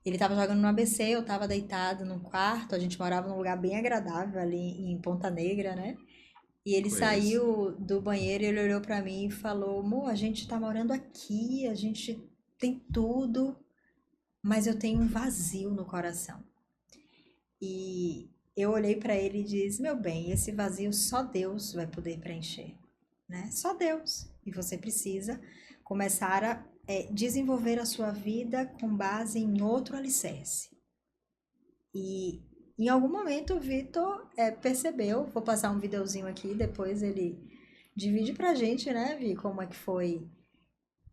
Ele estava jogando no ABC, eu estava deitado no quarto, a gente morava num lugar bem agradável ali em Ponta Negra, né? E ele saiu do banheiro e ele olhou para mim e falou: amor, a gente tá morando aqui, a gente tem tudo, mas eu tenho um vazio no coração. E eu olhei para ele e disse: meu bem, esse vazio só Deus vai poder preencher, né? Só Deus. E você precisa começar a desenvolver a sua vida com base em outro alicerce. E em algum momento o Vitor percebeu, vou passar um videozinho aqui, depois ele divide pra gente, né, Vi, como é que foi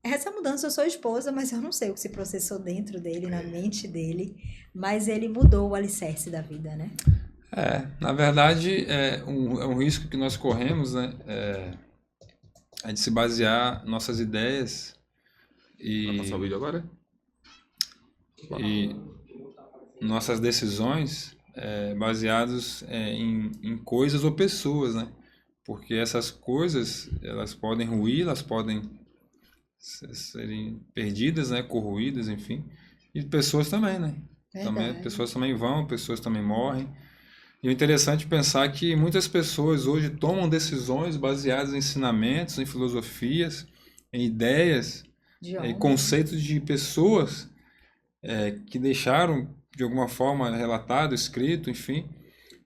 essa mudança. Eu sou esposa, mas eu não sei o que se processou dentro dele, na mente dele, mas ele mudou o alicerce da vida, né? Na verdade, é um risco que nós corremos, né? É de se basear nossas ideias Vai passar o vídeo agora? e nossas decisões baseados em coisas ou pessoas, né? Porque essas coisas, elas podem ruir, elas podem serem perdidas, né? Corroídas, enfim. E pessoas também, né? Verdade. Pessoas também vão, pessoas também morrem. E o interessante é pensar que muitas pessoas hoje tomam decisões baseadas em ensinamentos, em filosofias, em ideias, De em homem. conceitos de pessoas que deixaram, de alguma forma, relatado, escrito, enfim.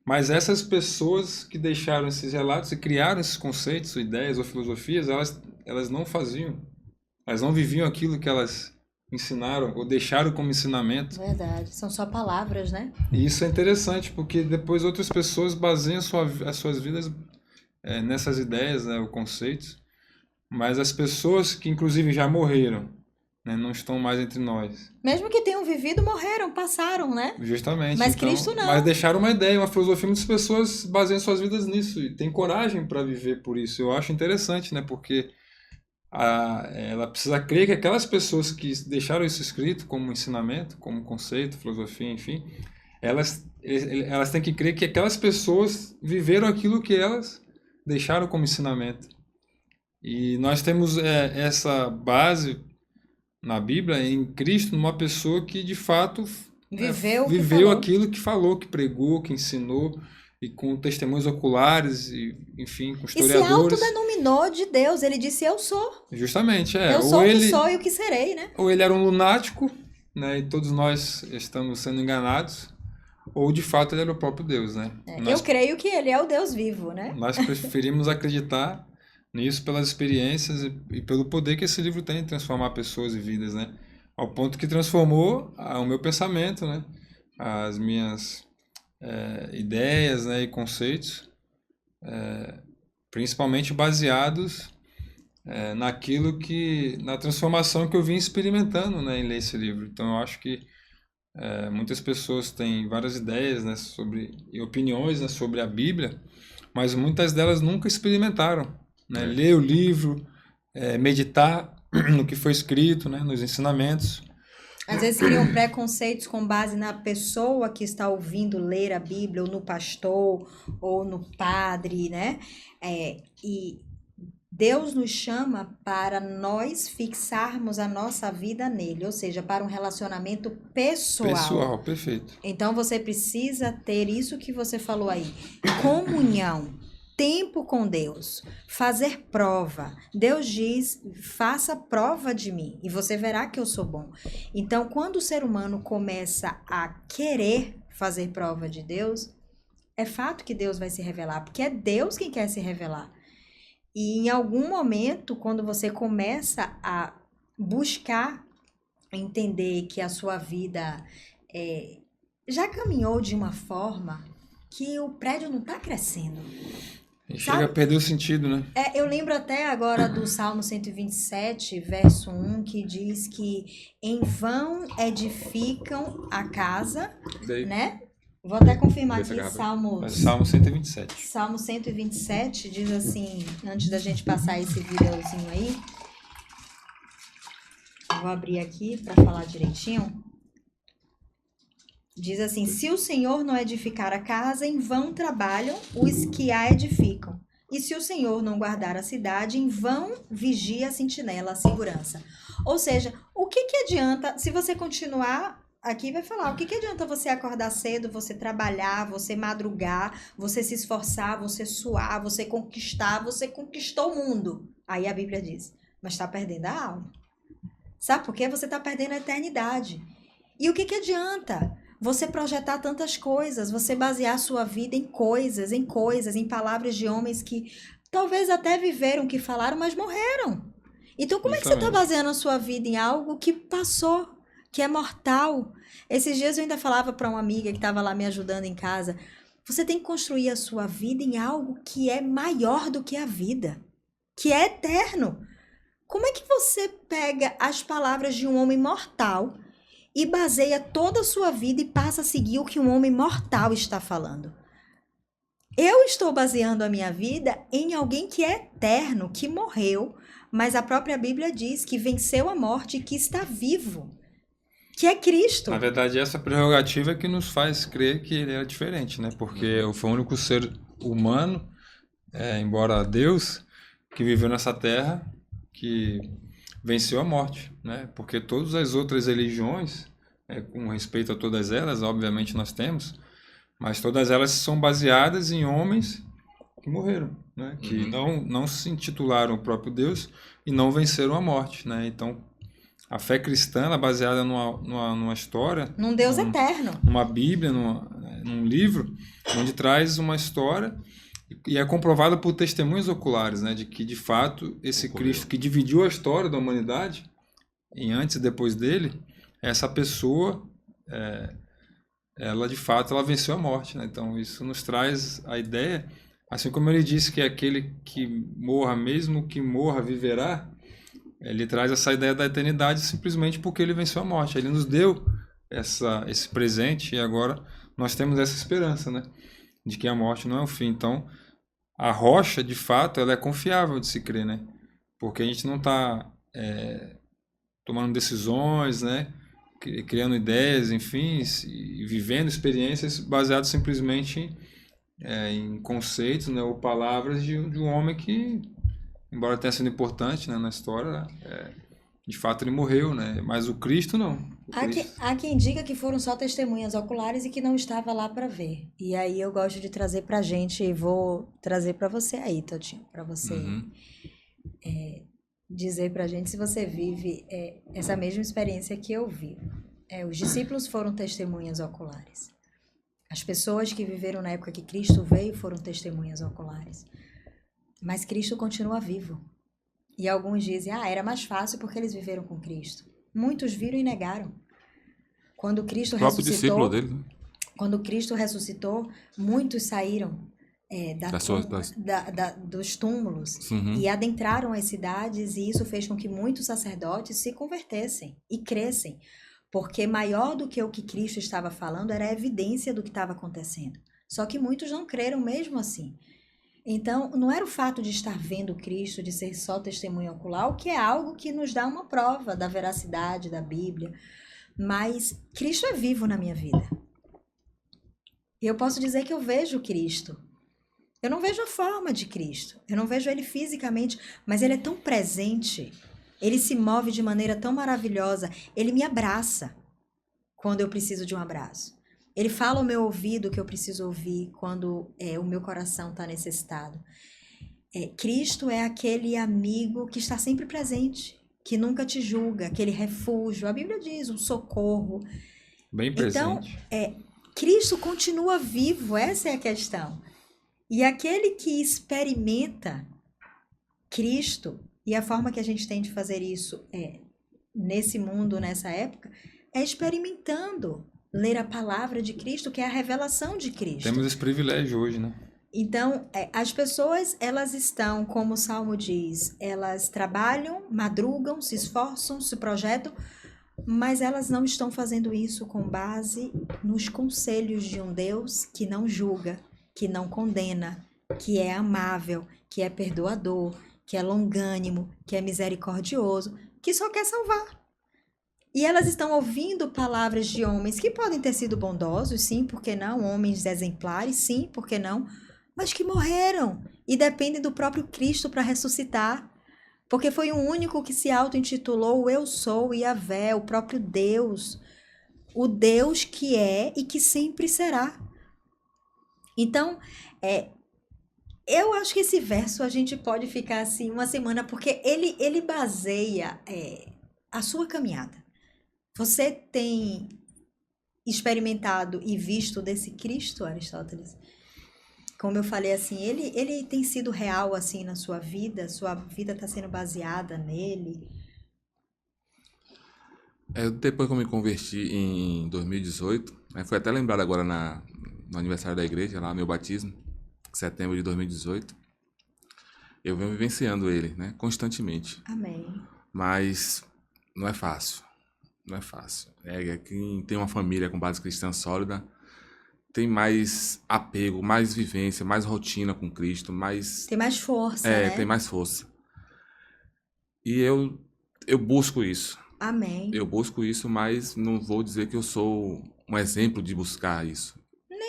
Mas essas pessoas que deixaram esses relatos e criaram esses conceitos, ideias ou filosofias, elas não faziam, elas não viviam aquilo que elas ensinaram ou deixaram como ensinamento. Verdade, são só palavras, né? E isso é interessante, porque depois outras pessoas baseiam as suas vidas nessas ideias, né, ou conceitos, mas as pessoas que inclusive já morreram, né, não estão mais entre nós. Mesmo que tenham vivido, morreram, passaram, né? Justamente. Mas então, Cristo não. Mas deixaram uma ideia, uma filosofia, muitas pessoas baseiam suas vidas nisso e têm coragem para viver por isso. Eu acho interessante, né, porque ela precisa crer que aquelas pessoas que deixaram isso escrito como ensinamento, como conceito, filosofia, enfim, elas têm que crer que aquelas pessoas viveram aquilo que elas deixaram como ensinamento. E nós temos essa base na Bíblia, em Cristo, numa pessoa que de fato viveu aquilo que falou, que pregou, que ensinou, e com testemunhos oculares, e, enfim, com historiadores. E se autodenominou de Deus, ele disse: eu sou. Justamente, Eu sou o que sou e o que serei, né? Ou ele era um lunático, né, e todos nós estamos sendo enganados, ou de fato ele era o próprio Deus, né? Eu creio que ele é o Deus vivo, né? Nós preferimos acreditar nisso pelas experiências e pelo poder que esse livro tem de transformar pessoas e vidas, né? Ao ponto que transformou o meu pensamento, né? As minhas ideias, né, e conceitos, principalmente baseados na transformação que eu vim experimentando, né, em ler esse livro. Então eu acho que muitas pessoas têm várias ideias, né, e opiniões, né, sobre a Bíblia, mas muitas delas nunca experimentaram, né? Ler o livro, meditar no que foi escrito, né, nos ensinamentos. Às vezes criam preconceitos com base na pessoa que está ouvindo ler a Bíblia, ou no pastor, ou no padre, né? E Deus nos chama para nós fixarmos a nossa vida nele, ou seja, para um relacionamento pessoal. Pessoal, perfeito. Então você precisa ter isso que você falou aí: comunhão, tempo com Deus, fazer prova. Deus diz: faça prova de mim e você verá que eu sou bom. Então, quando o ser humano começa a querer fazer prova de Deus, é fato que Deus vai se revelar, porque é Deus quem quer se revelar. E em algum momento, quando você começa a buscar entender que a sua vida já caminhou de uma forma que o prédio não está crescendo. E chega a perder o sentido, né? Eu lembro até agora do Salmo 127, verso 1, que diz que em vão edificam a casa, Daí, né? Vou até confirmar Vê se aqui, agarra. Salmo 127. Salmo 127 diz assim, antes da gente passar esse videozinho aí, eu vou abrir aqui para falar direitinho. Diz assim: se o Senhor não edificar a casa, em vão trabalham os que a edificam. E se o Senhor não guardar a cidade, em vão vigia a sentinela, a segurança. Ou seja, o que adianta, se você continuar, aqui vai falar, o que adianta você acordar cedo, você trabalhar, você madrugar, você se esforçar, você suar, você conquistar, você conquistou o mundo. Aí a Bíblia diz, mas está perdendo a alma. Sabe por quê? Você está perdendo a eternidade. E o que adianta você projetar tantas coisas, você basear sua vida em coisas, em palavras de homens que talvez até viveram, que falaram, mas morreram. Então como é que você está baseando a sua vida em algo que passou, que é mortal? Esses dias eu ainda falava para uma amiga que estava lá me ajudando em casa, você tem que construir a sua vida em algo que é maior do que a vida, que é eterno. Como é que você pega as palavras de um homem mortal e baseia toda a sua vida e passa a seguir o que um homem mortal está falando? Eu estou baseando a minha vida em alguém que é eterno, que morreu, mas a própria Bíblia diz que venceu a morte e que está vivo, que é Cristo. Na verdade, essa prerrogativa é que nos faz crer que ele era diferente, né? Porque foi o único ser humano, embora Deus, que viveu nessa terra, que venceu a morte, né? Porque todas as outras religiões, com respeito a todas elas, obviamente nós temos, mas todas elas são baseadas em homens que morreram, né? Que não se intitularam o próprio Deus e não venceram a morte, né? Então, a fé cristã ela é baseada numa história, Num Deus eterno. numa Bíblia, num livro, onde traz uma história e é comprovada por testemunhos oculares, né, de que, de fato, esse Cristo que dividiu a história da humanidade, em antes e depois dele, essa pessoa, ela, de fato, ela venceu a morte, né? Então, isso nos traz a ideia, assim como ele disse que aquele que morra, mesmo que morra, viverá, ele traz essa ideia da eternidade simplesmente porque ele venceu a morte. Ele nos deu esse presente e agora nós temos essa esperança, né, de que a morte não é o fim. Então, a rocha, de fato, ela é confiável de se crer, né? Porque a gente não está tomando decisões, né? Criando ideias, enfim, e vivendo experiências baseadas simplesmente em conceitos, né? Ou palavras de um homem que, embora tenha sido importante, né, na história, de fato ele morreu, né? Mas o Cristo não. Há quem diga que foram só testemunhas oculares e que não estava lá para ver. E aí eu gosto de trazer pra gente, e vou trazer para você aí, Totinho, para você dizer pra gente se você vive essa mesma experiência que eu vivo. Os discípulos foram testemunhas oculares. As pessoas que viveram na época que Cristo veio foram testemunhas oculares. Mas Cristo continua vivo. E alguns dizem, era mais fácil porque eles viveram com Cristo. Muitos viram e negaram. Quando Cristo ressuscitou, dele, né? Quando Cristo ressuscitou, muitos saíram dos túmulos e adentraram as cidades, e isso fez com que muitos sacerdotes se convertessem e crescem. Porque maior do que o que Cristo estava falando era a evidência do que estava acontecendo. Só que muitos não creram mesmo assim. Então, não era o fato de estar vendo Cristo, de ser só testemunha ocular, o que é algo que nos dá uma prova da veracidade da Bíblia, mas Cristo é vivo na minha vida. E eu posso dizer que eu vejo Cristo. Eu não vejo a forma de Cristo, eu não vejo ele fisicamente, mas ele é tão presente, ele se move de maneira tão maravilhosa, ele me abraça quando eu preciso de um abraço. Ele fala ao meu ouvido o que eu preciso ouvir quando o meu coração está necessitado. Cristo é aquele amigo que está sempre presente, que nunca te julga, aquele refúgio. A Bíblia diz, um socorro. Bem Então, presente. Cristo continua vivo, essa é a questão. E aquele que experimenta Cristo, e a forma que a gente tem de fazer isso nesse mundo, nessa época, é experimentando ler a palavra de Cristo, que é a revelação de Cristo. Temos esse privilégio hoje, né? Então, as pessoas, elas estão, como o Salmo diz, elas trabalham, madrugam, se esforçam, se projetam, mas elas não estão fazendo isso com base nos conselhos de um Deus que não julga, que não condena, que é amável, que é perdoador, que é longânimo, que é misericordioso, que só quer salvar. E elas estão ouvindo palavras de homens que podem ter sido bondosos, sim, por que não? Homens exemplares, sim, por que não? Mas que morreram e dependem do próprio Cristo para ressuscitar. Porque foi o único que se auto-intitulou Eu Sou Yahvé, o próprio Deus. O Deus que é e que sempre será. Então, eu acho que esse verso a gente pode ficar assim uma semana, porque ele baseia a sua caminhada. Você tem experimentado e visto desse Cristo, Aristóteles? Como eu falei assim, ele tem sido real assim na sua vida está sendo baseada nele? Depois que eu me converti em 2018, foi até lembrado agora no aniversário da igreja, lá meu batismo, setembro de 2018, eu venho vivenciando ele, né, constantemente. Amém. Mas não é fácil. Não é fácil. Quem tem uma família com base cristã sólida tem mais apego, mais vivência, mais rotina com Cristo, mais... Tem mais força, né? Tem mais força. E eu busco isso. Amém. Eu busco isso, mas não vou dizer que eu sou um exemplo de buscar isso.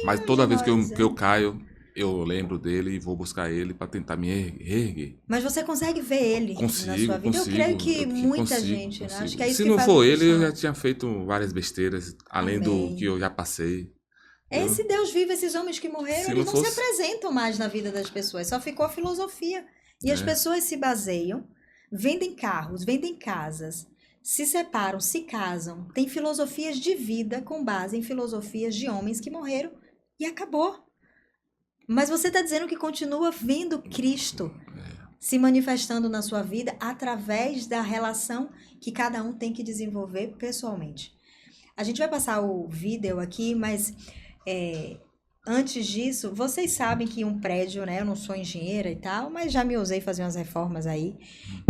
Mas toda vez que eu caio, eu lembro dele e vou buscar ele para tentar me reerguer. Mas você consegue ver ele na sua vida? Eu creio que muita gente, né? Acho que é isso Se que não faz for o ele, cristão. eu já tinha feito várias besteiras, além Amém. do que eu já passei. Esse Deus vivo, esses homens que morreram, Se eles não não se fosse- apresentam mais na vida das pessoas, só ficou a filosofia. E as pessoas se baseiam, vendem carros, vendem casas, se separam, se casam, têm filosofias de vida com base em filosofias de homens que morreram e acabou. Mas você está dizendo que continua vendo Cristo se manifestando na sua vida através da relação que cada um tem que desenvolver pessoalmente. A gente vai passar o vídeo aqui, mas antes disso, vocês sabem que um prédio, né? Eu não sou engenheira e tal, mas já me usei fazer umas reformas aí.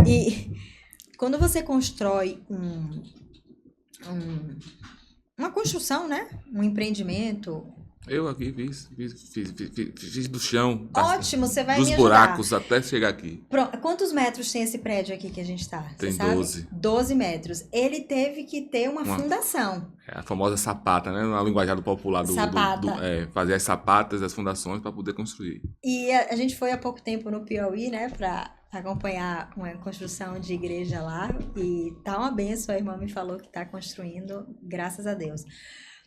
E quando você constrói uma construção, né? Um empreendimento. Eu aqui fiz do chão, Ótimo, você vai dos me ajudar. buracos até chegar aqui. Pronto, quantos metros tem esse prédio aqui que a gente tá? Você Tem sabe? 12. 12 metros. Ele teve que ter uma fundação. É a famosa sapata, né? Na linguajar popular Sapata. fazer as sapatas, as fundações para poder construir. E a gente foi há pouco tempo no Piauí, né, para acompanhar uma construção de igreja lá. E tá uma benção, a irmã me falou que tá construindo, graças a Deus.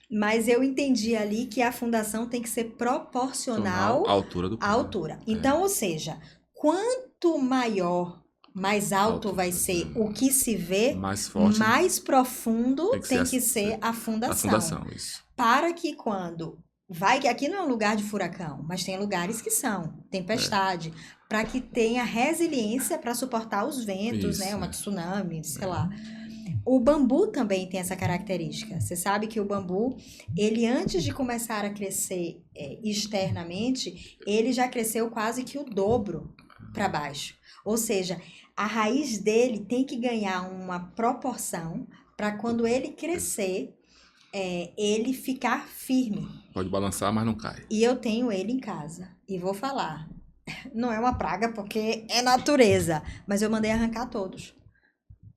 Mas eu entendi ali que a fundação tem que ser proporcional À altura do à altura. Então, ou seja, quanto maior, mais alto vai ser o que se vê, mais forte, mais profundo tem que tem que ser ser a fundação. a fundação, isso. Para que quando vai, que aqui não é um lugar de furacão, mas tem lugares que são tempestade, para que tenha resiliência para suportar os ventos, Isso, né, uma tsunami, sei lá. O bambu também tem essa característica. Você sabe que o bambu, ele antes de começar a crescer externamente, ele já cresceu quase que o dobro para baixo. Ou seja, a raiz dele tem que ganhar uma proporção para quando ele crescer, ele ficar firme. Pode balançar, mas não cai. E eu tenho ele em casa. E vou falar. Não é uma praga porque é natureza, mas eu mandei arrancar todos.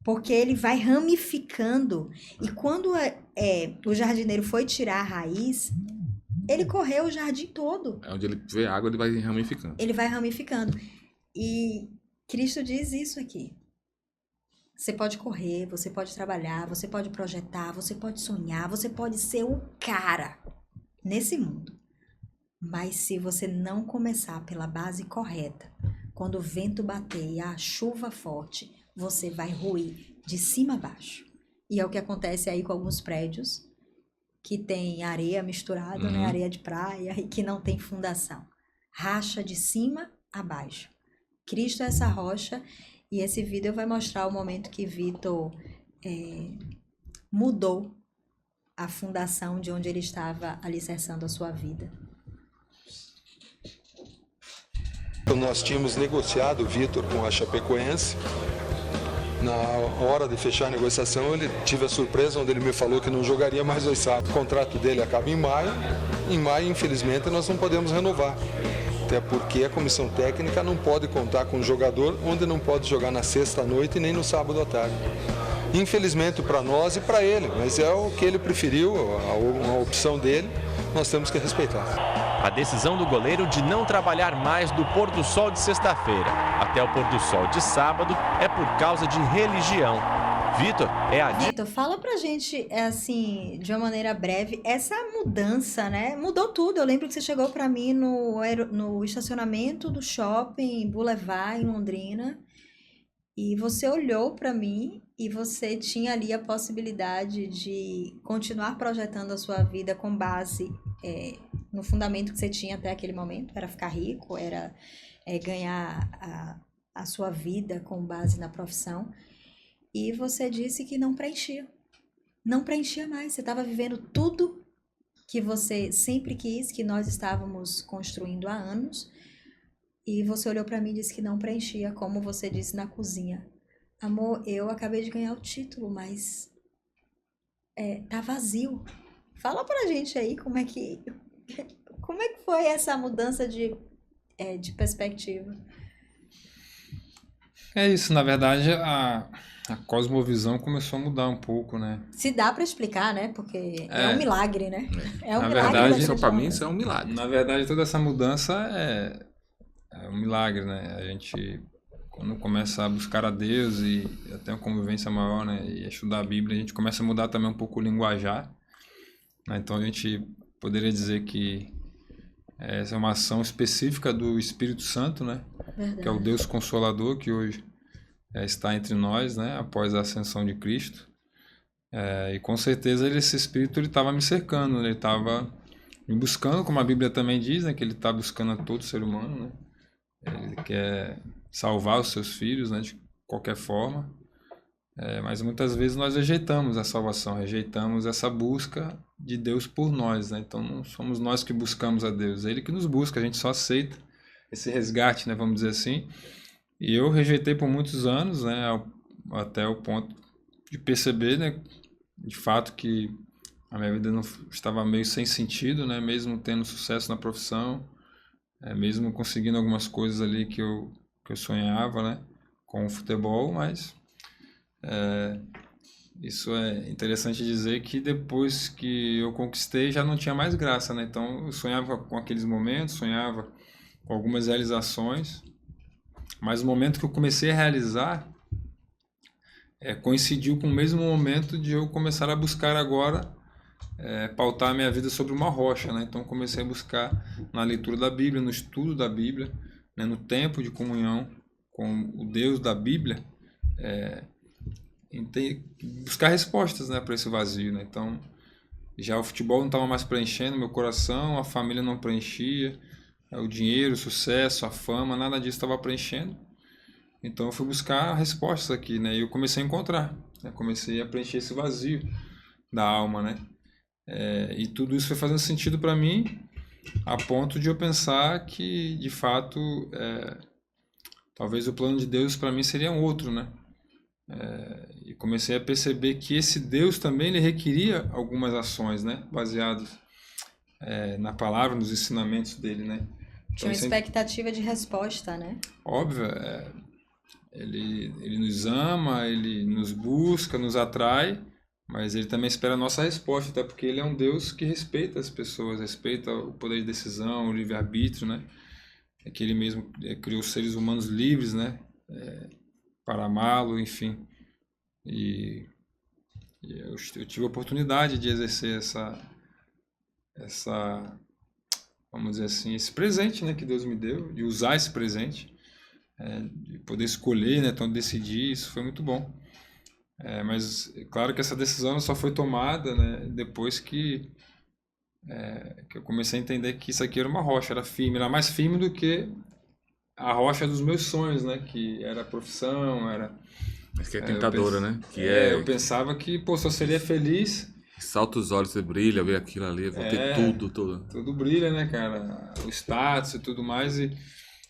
Porque ele vai ramificando. E quando o jardineiro foi tirar a raiz, ele correu o jardim todo. É onde ele vê água, ele vai ramificando. Ele vai ramificando. E Cristo diz isso aqui. Você pode correr, você pode trabalhar, você pode projetar, você pode sonhar, você pode ser o cara nesse mundo. Mas se você não começar pela base correta, quando o vento bater e a chuva forte, você vai ruir de cima a baixo. E é o que acontece aí com alguns prédios que tem areia misturada, né? Areia de praia e que não tem fundação. Racha de cima a baixo. Cristo é essa rocha e esse vídeo vai mostrar o momento que Vitor mudou a fundação de onde ele estava alicerçando a sua vida. Nós tínhamos negociado o Vitor com a Chapecoense. Na hora de fechar a negociação, ele tive a surpresa onde ele me falou que não jogaria mais 2 sábados. O contrato dele acaba em maio. Em maio, infelizmente, nós não podemos renovar. Até porque a comissão técnica não pode contar com um jogador onde não pode jogar na sexta à noite e nem no sábado à tarde. Infelizmente para nós e para ele, mas é o que ele preferiu, a opção dele, nós temos que respeitar. A decisão do goleiro de não trabalhar mais do pôr do sol de sexta-feira até o pôr do sol de sábado é por causa de religião. Vitor, Vitor, fala pra gente, assim, de uma maneira breve, essa mudança, né? Mudou tudo. Eu lembro que você chegou pra mim no estacionamento do shopping Boulevard, em Londrina, e você olhou pra mim e você tinha ali a possibilidade de continuar projetando a sua vida com base no fundamento que você tinha até aquele momento. Era ficar rico, era ganhar a sua vida com base na profissão. E você disse que não preenchia. Não preenchia mais. Você estava vivendo tudo que você sempre quis, que nós estávamos construindo há anos. E você olhou para mim e disse que não preenchia, como você disse na cozinha. Amor, eu acabei de ganhar o título, mas tá vazio. Fala pra gente aí como é que foi essa mudança de perspectiva. É isso, na verdade, a cosmovisão começou a mudar um pouco, né? Se dá para explicar, né? Porque é um milagre, né? É um Na milagre. verdade, Então, para mim, isso é um milagre. Na verdade, toda essa mudança é um milagre, né? A gente, quando começa a buscar a Deus e até uma convivência maior, né? E estudar a Bíblia, a gente começa a mudar também um pouco o linguajar, né? Então, a gente poderia dizer que essa é uma ação específica do Espírito Santo, né? Verdade. Que é o Deus Consolador, que hoje está entre nós, né? Após a ascensão de Cristo. E com certeza esse Espírito estava me cercando, ele estava me buscando, como a Bíblia também diz, né? Que ele está buscando a todo ser humano, né? Ele quer salvar os seus filhos, né? De qualquer forma. Mas muitas vezes nós rejeitamos a salvação, rejeitamos essa busca de Deus por nós, né? Então não somos nós que buscamos a Deus, é Ele que nos busca, a gente só aceita esse resgate, né? Vamos dizer assim. E eu rejeitei por muitos anos, né? Até o ponto de perceber, né? De fato que a minha vida não estava meio sem sentido, né? Mesmo tendo sucesso na profissão, mesmo conseguindo algumas coisas ali que eu sonhava, né? Com o futebol, mas isso é interessante dizer que depois que eu conquistei já não tinha mais graça, né? Então eu sonhava com aqueles momentos, sonhava com algumas realizações, mas o momento que eu comecei a realizar coincidiu com o mesmo momento de eu começar a buscar agora pautar a minha vida sobre uma rocha, né? Então comecei a buscar na leitura da Bíblia, no estudo da Bíblia, né? No tempo de comunhão com o Deus da Bíblia, buscar respostas, né, para esse vazio, né? Então já o futebol não estava mais preenchendo meu coração, a família não preenchia, o dinheiro, o sucesso, a fama, nada disso estava preenchendo. Então eu fui buscar respostas aqui, né? E eu comecei a encontrar, né? Comecei a preencher esse vazio da alma, né? E tudo isso foi fazendo sentido para mim, a ponto de eu pensar que, de fato, talvez o plano de Deus para mim seria um outro, né? E comecei a perceber que esse Deus também ele requeria algumas ações, né? Baseadas na palavra, nos ensinamentos dele, né? Tinha uma Então, expectativa de resposta, né? óbvio, ele nos ama, ele nos busca, nos atrai, mas ele também espera a nossa resposta, até porque ele é um Deus que respeita as pessoas, respeita o poder de decisão, o livre-arbítrio, né? É que ele mesmo criou os seres humanos livres, né? Para amá-lo, enfim. E eu tive a oportunidade de exercer vamos dizer assim, esse presente, né, que Deus me deu, de usar esse presente, de poder escolher, né, então decidir, isso foi muito bom. Mas claro que essa decisão só foi tomada, né, depois que eu comecei a entender que isso aqui era uma rocha, era firme, era mais firme do que a rocha dos meus sonhos, né, que era a profissão, era... Mas que é tentadora, né? Eu pensava que, pô, só seria feliz... Salta os olhos, você brilha, vê aquilo ali, vou ter tudo. Tudo brilha, né, cara? O status e tudo mais. E,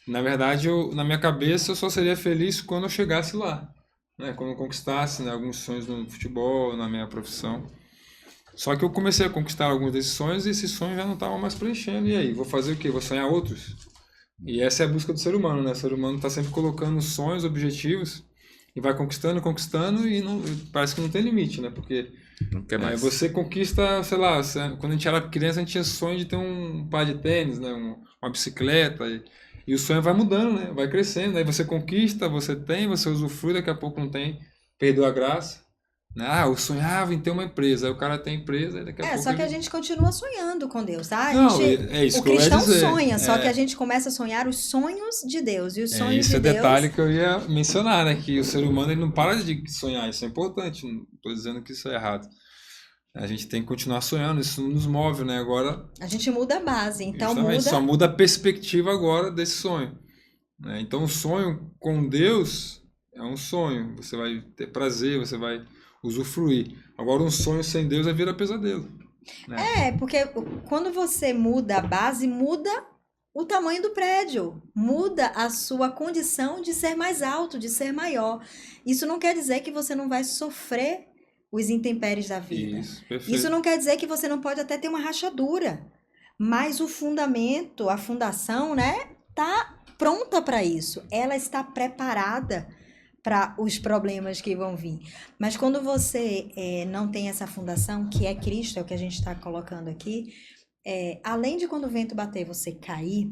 na verdade, na minha cabeça, eu só seria feliz quando eu chegasse lá. Né? Quando eu conquistasse, né, alguns sonhos no futebol, na minha profissão. Só que eu comecei a conquistar alguns desses sonhos e esses sonhos já não estavam mais preenchendo. E aí, vou fazer o quê? Vou sonhar outros? E essa é a busca do ser humano, né? O ser humano está sempre colocando sonhos, objetivos, e vai conquistando e parece que não tem limite, né? Porque... Não quer mais. Você conquista, sei lá, quando a gente era criança, a gente tinha sonho de ter um par de tênis, né, uma bicicleta, e o sonho vai mudando, né, vai crescendo, aí você conquista, você tem, você usufrui, daqui a pouco não tem, perdeu a graça. Eu sonhava em ter uma empresa, aí o cara tem empresa, e daqui a pouco... Só que a gente continua sonhando com Deus, tá? É isso o que eu ia cristão dizer. sonha, só que a gente começa a sonhar os sonhos de Deus, e os sonhos Esse de é Deus... detalhe que eu ia mencionar, né, que o ser humano ele não para de sonhar, isso é importante, não estou dizendo que isso é errado. A gente tem que continuar sonhando, isso nos move, né, agora... A gente muda a base, então justamente, só muda a perspectiva agora desse sonho. Né? Então, o sonho com Deus é um sonho. Você vai ter prazer, você vai usufruir. Agora, um sonho sem Deus vira pesadelo. Né? Porque quando você muda a base, muda o tamanho do prédio. Muda a sua condição de ser mais alto, de ser maior. Isso não quer dizer que você não vai sofrer os intempéries da vida. Isso não quer dizer que você não pode até ter uma rachadura. Mas o fundamento, a fundação, né, tá pronta para isso. Ela está preparada para os problemas que vão vir. Mas quando você não tem essa fundação, que é Cristo, é o que a gente está colocando aqui, além de quando o vento bater você cair,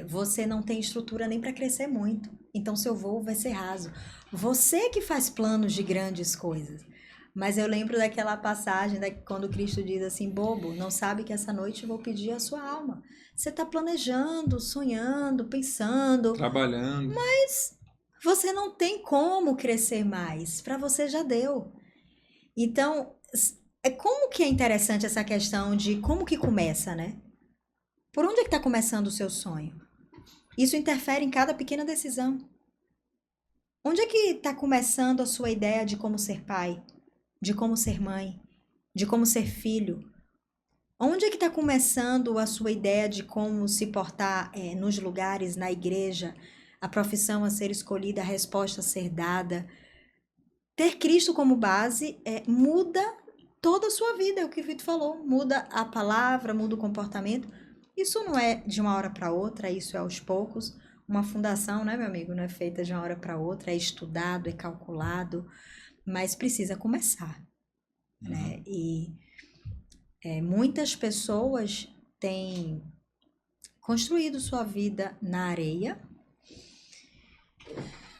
você não tem estrutura nem para crescer muito. Então seu voo vai ser raso. Você que faz planos de grandes coisas. Mas eu lembro daquela passagem quando Cristo diz assim: bobo, não sabe que essa noite eu vou pedir a sua alma. Você está planejando, sonhando, pensando. Trabalhando. Mas você não tem como crescer mais. Para você já deu. Então, como que é interessante essa questão de como que começa, né? Por onde é que está começando o seu sonho? Isso interfere em cada pequena decisão. Onde é que está começando a sua ideia de como ser pai? De como ser mãe, de como ser filho? Onde é que está começando a sua ideia de como se portar nos lugares, na igreja, a profissão a ser escolhida, a resposta a ser dada? Ter Cristo como base muda toda a sua vida, é o que o Vitor falou, muda a palavra, muda o comportamento. Isso não é de uma hora para outra, isso é aos poucos. Uma fundação, né, meu amigo, não é feita de uma hora para outra, é estudado, é calculado, mas precisa começar, né? E muitas pessoas têm construído sua vida na areia,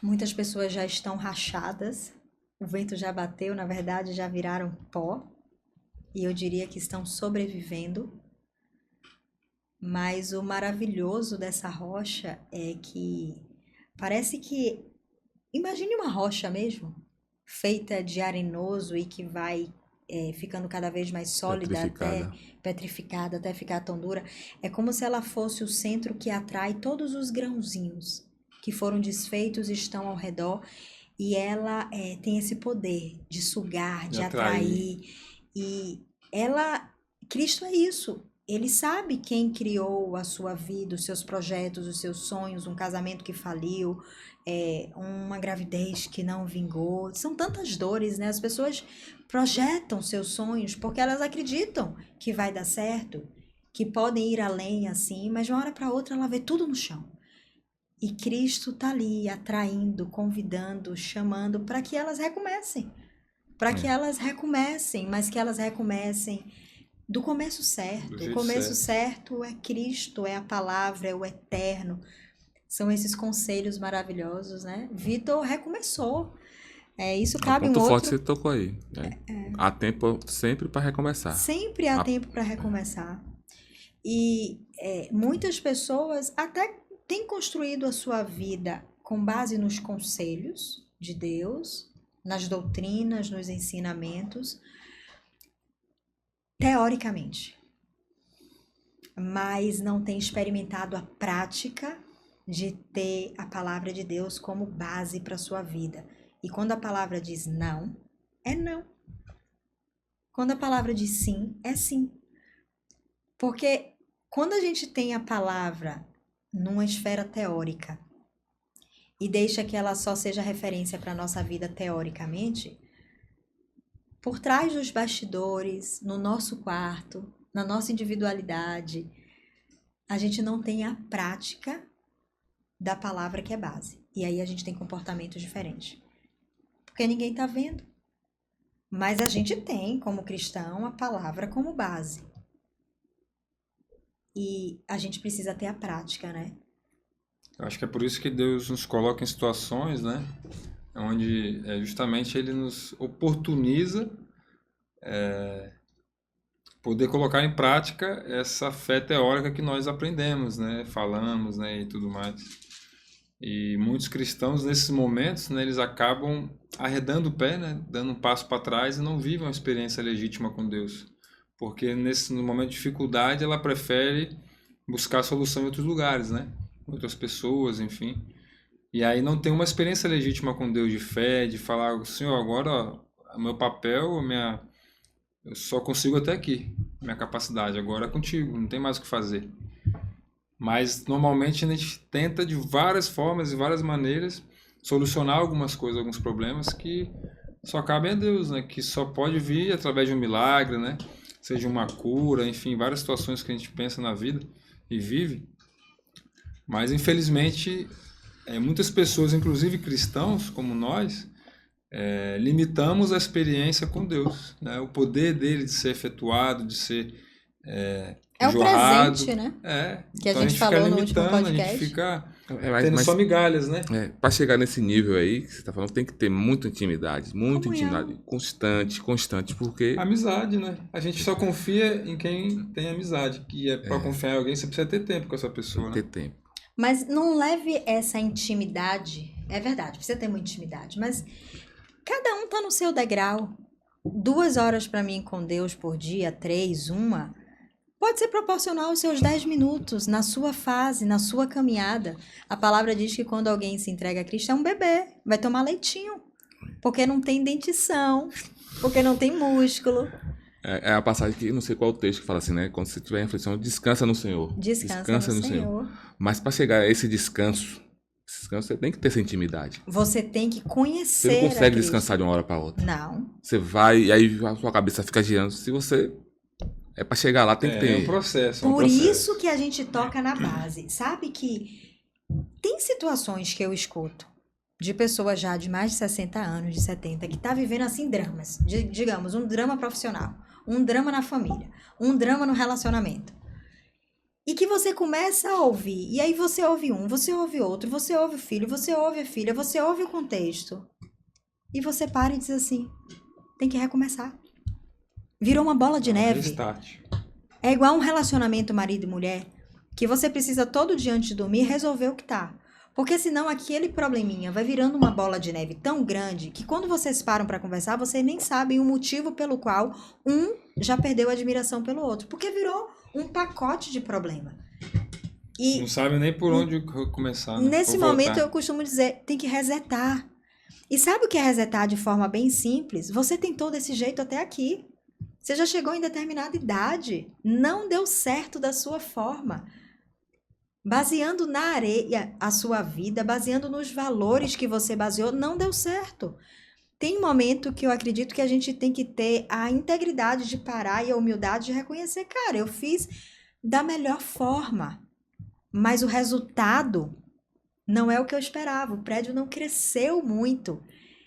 muitas pessoas já estão rachadas, o vento já bateu, na verdade já viraram pó, e eu diria que estão sobrevivendo, mas o maravilhoso dessa rocha é que parece que, imagine uma rocha mesmo, feita de arenoso e que vai ficando cada vez mais sólida, petrificada, até ficar tão dura. É como se ela fosse o centro que atrai todos os grãozinhos que foram desfeitos e estão ao redor. E ela tem esse poder de sugar, de atrair. E Cristo é isso. Ele sabe quem criou a sua vida, os seus projetos, os seus sonhos, um casamento que faliu, uma gravidez que não vingou. São tantas dores, né? As pessoas projetam seus sonhos porque elas acreditam que vai dar certo. que podem ir além assim, mas de uma hora para outra ela vê tudo no chão. E Cristo tá ali atraindo, convidando, chamando para que elas recomecem. Para que elas recomecem, mas que elas recomecem do começo certo. Do jeito O começo certo é Cristo, é a palavra, é o eterno. São esses conselhos maravilhosos, né? Vitor recomeçou. Isso cabe um ponto forte outro... você tocou aí. Há tempo sempre para recomeçar. Sempre há tempo para recomeçar. E muitas pessoas até têm construído a sua vida com base nos conselhos de Deus, nas doutrinas, nos ensinamentos, teoricamente. Mas não tem experimentado a prática de ter a palavra de Deus como base para a sua vida. E quando a palavra diz não, é não. Quando a palavra diz sim, é sim. Porque quando a gente tem a palavra numa esfera teórica e deixa que ela só seja referência para a nossa vida teoricamente, por trás dos bastidores, no nosso quarto, na nossa individualidade, a gente não tem a prática da palavra que é base. E aí a gente tem comportamentos diferentes. Porque ninguém está vendo. Mas a gente tem, como cristão, a palavra como base. E a gente precisa ter a prática, né? Eu acho que é por isso que Deus nos coloca em situações, né? Onde justamente Ele nos oportuniza poder colocar em prática essa fé teórica que nós aprendemos, né? Falamos, né? E tudo mais. E muitos cristãos, nesses momentos, né, eles acabam arredando o pé, né? Dando um passo para trás e não vivem uma experiência legítima com Deus. Porque no momento de dificuldade ela prefere buscar solução em outros lugares, né? Outras pessoas, enfim. E aí não tem uma experiência legítima com Deus de fé, de falar, Senhor, agora o meu papel, eu só consigo até aqui, minha capacidade, agora é contigo, não tem mais o que fazer. Mas normalmente a gente tenta de várias formas e várias maneiras solucionar algumas coisas, alguns problemas que só cabem a Deus, né? Que só pode vir através de um milagre, né? Seja uma cura, enfim, várias situações que a gente pensa na vida e vive. Mas, infelizmente, muitas pessoas, inclusive cristãos como nós, limitamos a experiência com Deus, né? O poder dele de ser efetuado, de ser o jorrado. Presente, né? Que Então a gente falou no último a podcast. gente fica tendo só migalhas, né? Para chegar nesse nível aí que você está falando, tem que ter muita intimidade, constante, porque... Amizade, né? A gente só confia em quem tem amizade, que para confiar em alguém você precisa ter tempo com essa pessoa, ter né? tempo. Mas não leve essa intimidade, é verdade, precisa ter muita intimidade, mas cada um tá no seu degrau. 2 horas para mim com Deus por dia, 3, 1... Pode ser proporcional aos seus 10 minutos, na sua fase, na sua caminhada. A palavra diz que quando alguém se entrega a Cristo é um bebê, vai tomar leitinho, porque não tem dentição, porque não tem músculo. É a passagem que, não sei qual o texto que fala assim, né? Quando você tiver em aflição, descansa no Senhor. Descansa no Senhor. Mas para chegar a esse descanso, você tem que ter essa intimidade. Você tem que conhecer. Você não consegue descansar de uma hora para outra. Não. Você vai e aí a sua cabeça fica girando. Se você... para chegar lá tem que ter... É um processo. Por isso que a gente toca na base. Sabe que tem situações que eu escuto de pessoas já de mais de 60 anos, de 70, que tá vivendo assim dramas. Digamos, um drama profissional, um drama na família, um drama no relacionamento. E que você começa a ouvir, e aí você ouve um, você ouve outro, você ouve o filho, você ouve a filha, você ouve o contexto. E você para e diz assim, tem que recomeçar. Virou uma bola de neve. Restart. É igual um relacionamento marido e mulher, que você precisa todo dia antes de dormir resolver o que tá. Porque senão aquele probleminha vai virando uma bola de neve tão grande que quando vocês param para conversar, vocês nem sabem o motivo pelo qual um já perdeu a admiração pelo outro. Porque virou um pacote de problema. E não sabe nem por onde começar. Né? Nesse momento eu costumo dizer, tem que resetar. E sabe o que é resetar de forma bem simples? Você tentou desse jeito até aqui. Você já chegou em determinada idade, não deu certo da sua forma. Baseando na areia a sua vida, baseando nos valores que você baseou, não deu certo. Tem um momento que eu acredito que a gente tem que ter a integridade de parar e a humildade de reconhecer, cara, eu fiz da melhor forma. Mas o resultado não é o que eu esperava. O prédio não cresceu muito.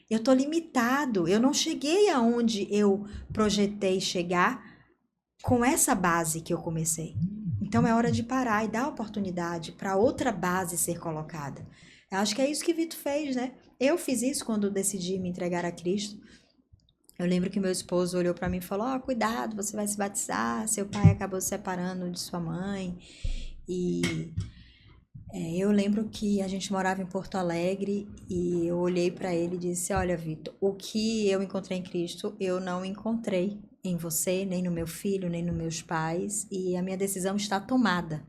Eu estou limitado. Eu não cheguei aonde eu projetei chegar com essa base que eu comecei. Então é hora de parar e dar oportunidade para outra base ser colocada. Eu acho que é isso que Vitor fez, né? Eu fiz isso quando decidi me entregar a Cristo. Eu lembro que meu esposo olhou para mim e falou: cuidado, você vai se batizar, seu pai acabou se separando de sua mãe. E eu lembro que a gente morava em Porto Alegre e eu olhei para ele e disse: olha, Vitor, o que eu encontrei em Cristo, eu não encontrei em você, nem no meu filho, nem nos meus pais, e a minha decisão está tomada.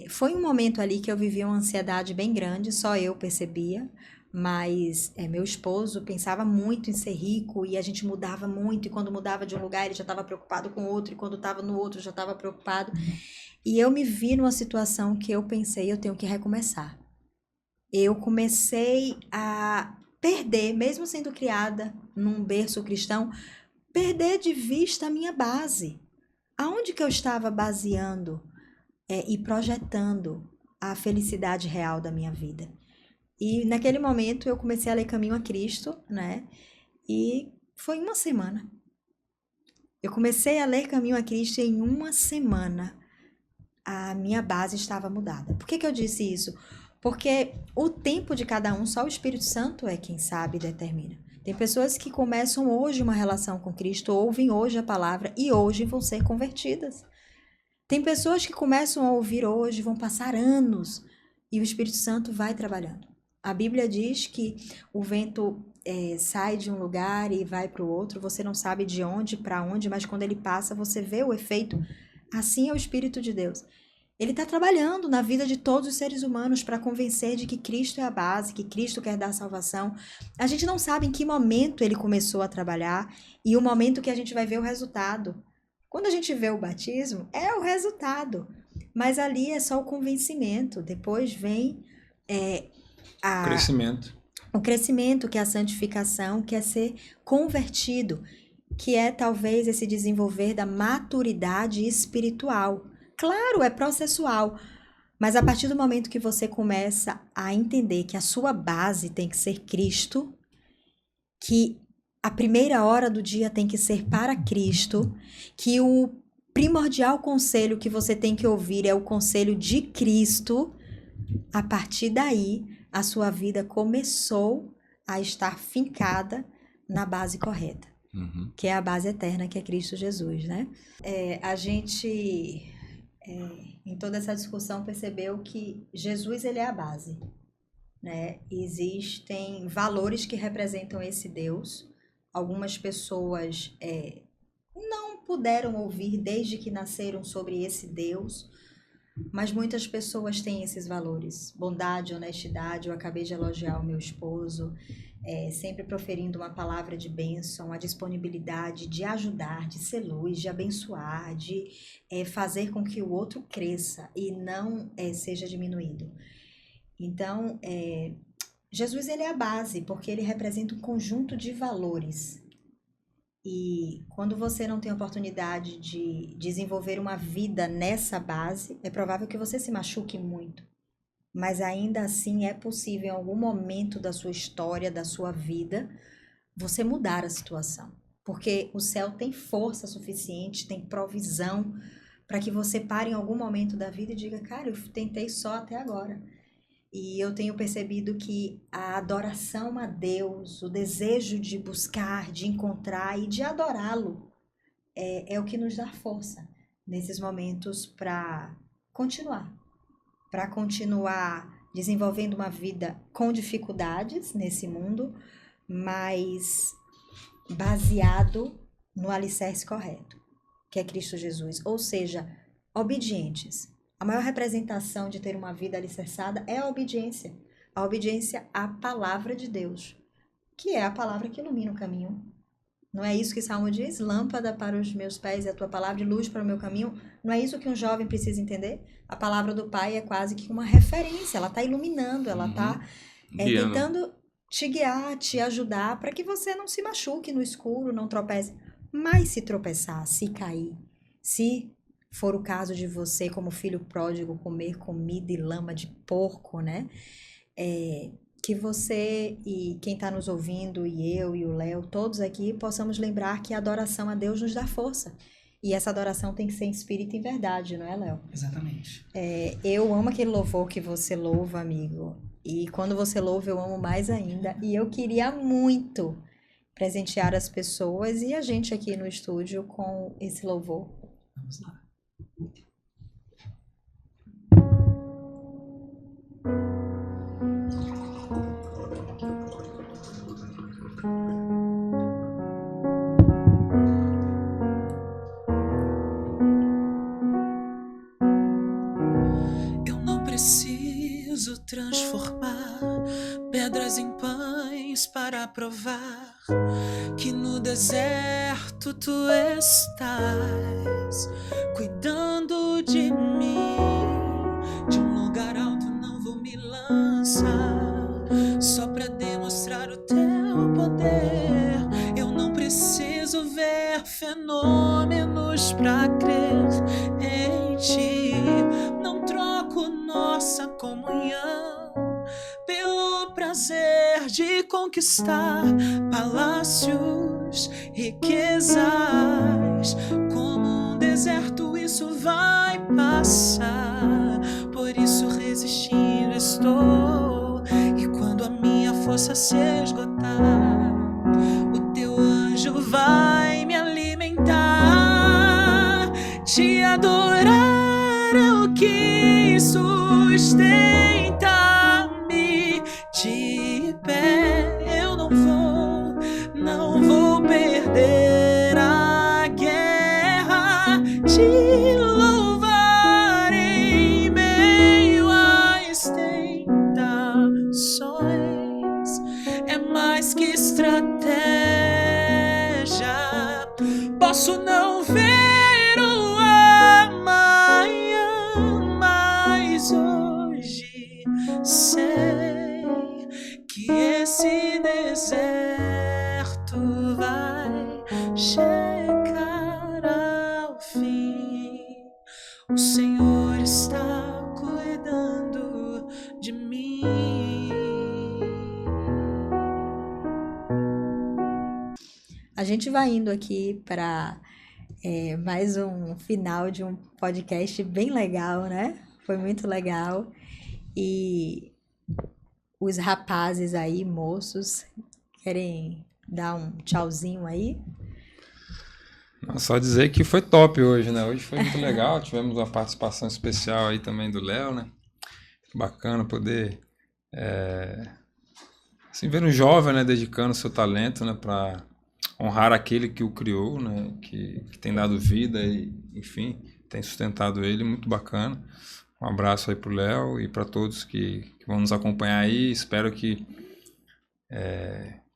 Foi um momento ali que eu vivia uma ansiedade bem grande, só eu percebia, mas meu esposo pensava muito em ser rico e a gente mudava muito, e quando mudava de um lugar ele já estava preocupado com outro, e quando estava no outro já estava preocupado. E eu me vi numa situação que eu pensei: eu tenho que recomeçar. Eu comecei a perder, mesmo sendo criada num berço cristão, perder de vista a minha base. Aonde que eu estava baseando e projetando a felicidade real da minha vida? E naquele momento eu comecei a ler Caminho a Cristo, né? E foi uma semana. Eu comecei a ler Caminho a Cristo e em uma semana a minha base estava mudada. Por que eu disse isso? Porque o tempo de cada um, só o Espírito Santo é quem sabe e determina. Tem pessoas que começam hoje uma relação com Cristo, ouvem hoje a palavra e hoje vão ser convertidas. Tem pessoas que começam a ouvir hoje, vão passar anos e o Espírito Santo vai trabalhando. A Bíblia diz que o vento sai de um lugar e vai para o outro, você não sabe de onde para onde, mas quando ele passa você vê o efeito. Assim é o Espírito de Deus. Ele está trabalhando na vida de todos os seres humanos para convencer de que Cristo é a base, que Cristo quer dar salvação. A gente não sabe em que momento ele começou a trabalhar e o momento que a gente vai ver o resultado. Quando a gente vê o batismo, é o resultado. Mas ali é só o convencimento. Depois vem o crescimento, que é a santificação, que é ser convertido, que é talvez esse desenvolver da maturidade espiritual. Claro, é processual, mas a partir do momento que você começa a entender que a sua base tem que ser Cristo, que a primeira hora do dia tem que ser para Cristo, que o primordial conselho que você tem que ouvir é o conselho de Cristo, a partir daí a sua vida começou a estar fincada na base correta. Que é a base eterna, que é Cristo Jesus, né? A gente, em toda essa discussão, percebeu que Jesus, ele é a base, né? Existem valores que representam esse Deus. Algumas pessoas não puderam ouvir desde que nasceram sobre esse Deus, mas muitas pessoas têm esses valores. Bondade, honestidade, eu acabei de elogiar o meu esposo, sempre proferindo uma palavra de bênção, a disponibilidade de ajudar, de ser luz, de abençoar, de fazer com que o outro cresça e não seja diminuído. Então, Jesus, ele é a base, porque ele representa um conjunto de valores. E quando você não tem oportunidade de desenvolver uma vida nessa base, é provável que você se machuque muito. Mas ainda assim é possível, em algum momento da sua história, da sua vida, você mudar a situação. Porque o céu tem força suficiente, tem provisão para que você pare em algum momento da vida e diga: cara, eu tentei só até agora. E eu tenho percebido que a adoração a Deus, o desejo de buscar, de encontrar e de adorá-lo é o que nos dá força nesses momentos para continuar desenvolvendo uma vida com dificuldades nesse mundo, mas baseado no alicerce correto, que é Cristo Jesus, ou seja, obedientes. A maior representação de ter uma vida alicerçada é a obediência à palavra de Deus, que é a palavra que ilumina o caminho. Não é isso que Salmo diz? Lâmpada para os meus pés é a tua palavra e luz para o meu caminho. Não é isso que um jovem precisa entender? A palavra do Pai é quase que uma referência, ela está iluminando, ela está tentando te guiar, te ajudar para que você não se machuque no escuro, não tropece. Mas se tropeçar, se cair, se for o caso de você, como filho pródigo, comer comida e lama de porco, né? Que você e quem está nos ouvindo, e eu e o Léo, todos aqui, possamos lembrar que a adoração a Deus nos dá força. E essa adoração tem que ser em espírito e em verdade, não é, Léo? Exatamente. Eu amo aquele louvor que você louva, amigo. E quando você louva, eu amo mais ainda. E eu queria muito presentear as pessoas e a gente aqui no estúdio com esse louvor. Vamos lá. Eu não preciso transformar pedras em pães para provar que no deserto tu estás cuidando de mim. De um lugar alto não vou me lançar só para demonstrar o teu poder. Eu não preciso ver fenômenos para crer em ti. Não troco nossa comunhão pelo prazer de conquistar palácios, riquezas. Como um deserto isso vai passar, por isso resistindo estou. E quando a minha força se esgotar, o teu anjo vai me alimentar. Te adorar é o que sustenta-me de pé. Eu não vou perder a guerra. Te louvar em meio às tentações é mais que estratégia. Posso não ver o amanhã, mas hoje sei que esse deserto vai chegar ao fim. O Senhor está cuidando de mim. A gente vai indo aqui para mais um final de um podcast bem legal, né? Foi muito legal. E os rapazes aí, moços, querem dar um tchauzinho aí? Não, só dizer que foi top hoje, né? Hoje foi muito legal. Tivemos uma participação especial aí também do Léo, né? Bacana poder assim, ver um jovem, né, dedicando seu talento, né, para honrar aquele que o criou, né, que tem dado vida e, enfim, tem sustentado ele. Muito bacana. Um abraço aí pro Léo e para todos que vão nos acompanhar aí. Espero que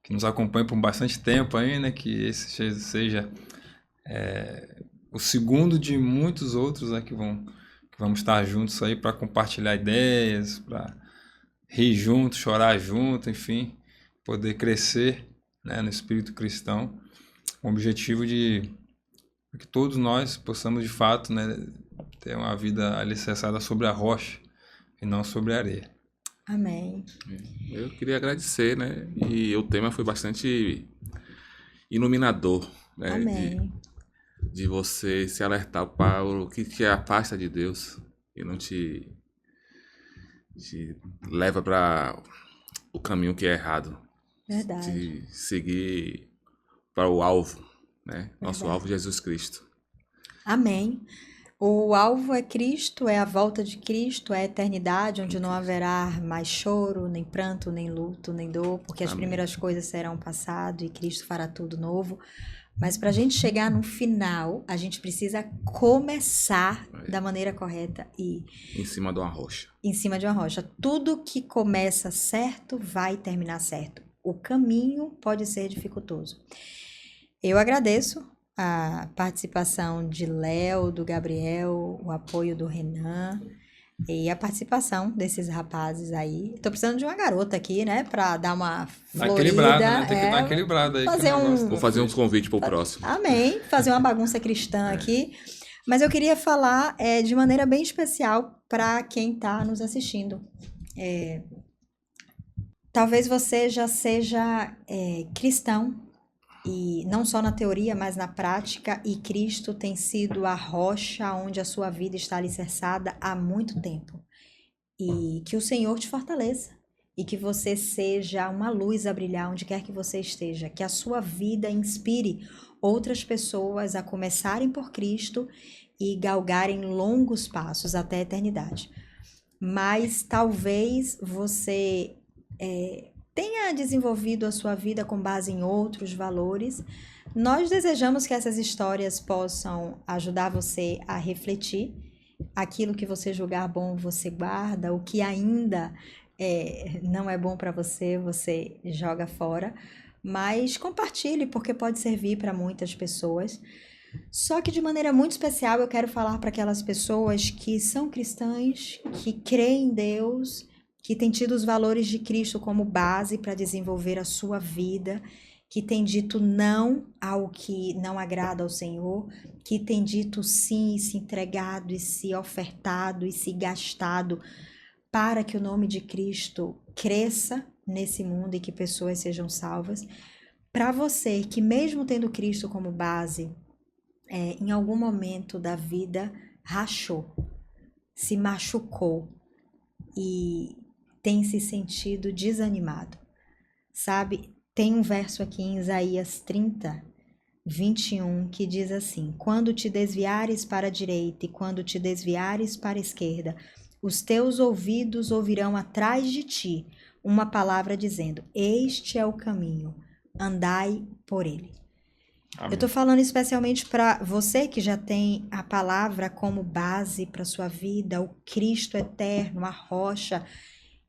nos acompanhem por bastante tempo aí, né, que esse seja o segundo de muitos outros, né, que vamos estar juntos aí para compartilhar ideias, para rir junto, chorar junto, enfim, poder crescer, né, no espírito cristão, com o objetivo de que todos nós possamos de fato, né, ter uma vida alicerçada sobre a rocha e não sobre a areia. Amém. Eu queria agradecer, né? E o tema foi bastante iluminador, né? Amém. De você se alertar para o que te afasta de Deus e não te leva para o caminho que é errado. Verdade. De seguir para o alvo, né? Nosso Verdade. alvo, Jesus Cristo. Amém. O alvo é Cristo, é a volta de Cristo, é a eternidade, onde não haverá mais choro, nem pranto, nem luto, nem dor, porque as Amém. primeiras coisas serão passado e Cristo fará tudo novo. Mas para a gente chegar no final, a gente precisa começar da maneira correta e Em cima de uma rocha. em cima de uma rocha. Tudo que começa certo vai terminar certo. O caminho pode ser dificultoso. Eu agradeço a participação de Léo, do Gabriel, o apoio do Renan e a participação desses rapazes aí. Tô precisando de uma garota aqui, né, pra dar uma Dá florida. equilibrado, né? Tem que dar equilibrado aí. fazer que o negócio um- Vou fazer uns convites pro próximo. Amém. Fazer uma bagunça cristã aqui. Mas eu queria falar de maneira bem especial para quem está nos assistindo. Talvez você já seja cristão, e não só na teoria, mas na prática, e Cristo tem sido a rocha onde a sua vida está alicerçada há muito tempo. E que o Senhor te fortaleça, e que você seja uma luz a brilhar onde quer que você esteja, que a sua vida inspire outras pessoas a começarem por Cristo e galgarem longos passos até a eternidade. Mas talvez você tenha desenvolvido a sua vida com base em outros valores. Nós desejamos que essas histórias possam ajudar você a refletir. Aquilo que você julgar bom, você guarda. O que ainda não é bom para você, você joga fora. Mas compartilhe, porque pode servir para muitas pessoas. Só que de maneira muito especial eu quero falar para aquelas pessoas que são cristãs, que creem em Deus, que têm tido os valores de Cristo como base para desenvolver a sua vida, que têm dito não ao que não agrada ao Senhor, que têm dito sim e se entregado e se ofertado e se gastado para que o nome de Cristo cresça nesse mundo e que pessoas sejam salvas. Para você que mesmo tendo Cristo como base, em algum momento da vida rachou, se machucou e tem se sentido desanimado. Sabe, tem um verso aqui em Isaías 30, 21, que diz assim: quando te desviares para a direita e quando te desviares para a esquerda, os teus ouvidos ouvirão atrás de ti uma palavra dizendo: este é o caminho, andai por ele. Amém. Eu estou falando especialmente para você que já tem a palavra como base para sua vida, o Cristo eterno, a rocha,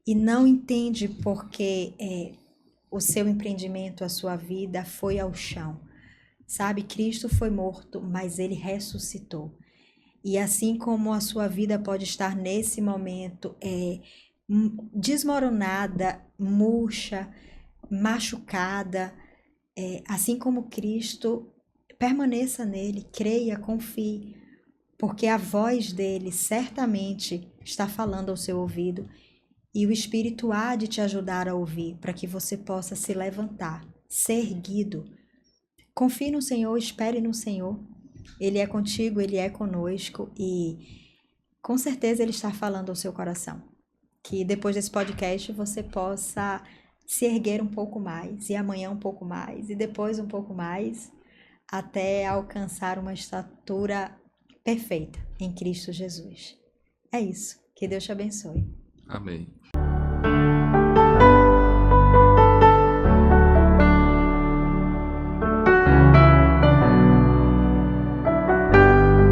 e não entende porque o seu empreendimento, a sua vida foi ao chão. Sabe, Cristo foi morto, mas ele ressuscitou. E assim como a sua vida pode estar nesse momento desmoronada, murcha, machucada, assim como Cristo, permaneça nele, creia, confie, porque a voz dele certamente está falando ao seu ouvido e o Espírito há de te ajudar a ouvir para que você possa se levantar, ser erguido. Confie no Senhor, espere no Senhor. Ele é contigo, Ele é conosco e com certeza Ele está falando ao seu coração. Que depois desse podcast você possa se erguer um pouco mais, e amanhã um pouco mais, e depois um pouco mais, até alcançar uma estatura perfeita em Cristo Jesus. É isso. Que Deus te abençoe. Amém.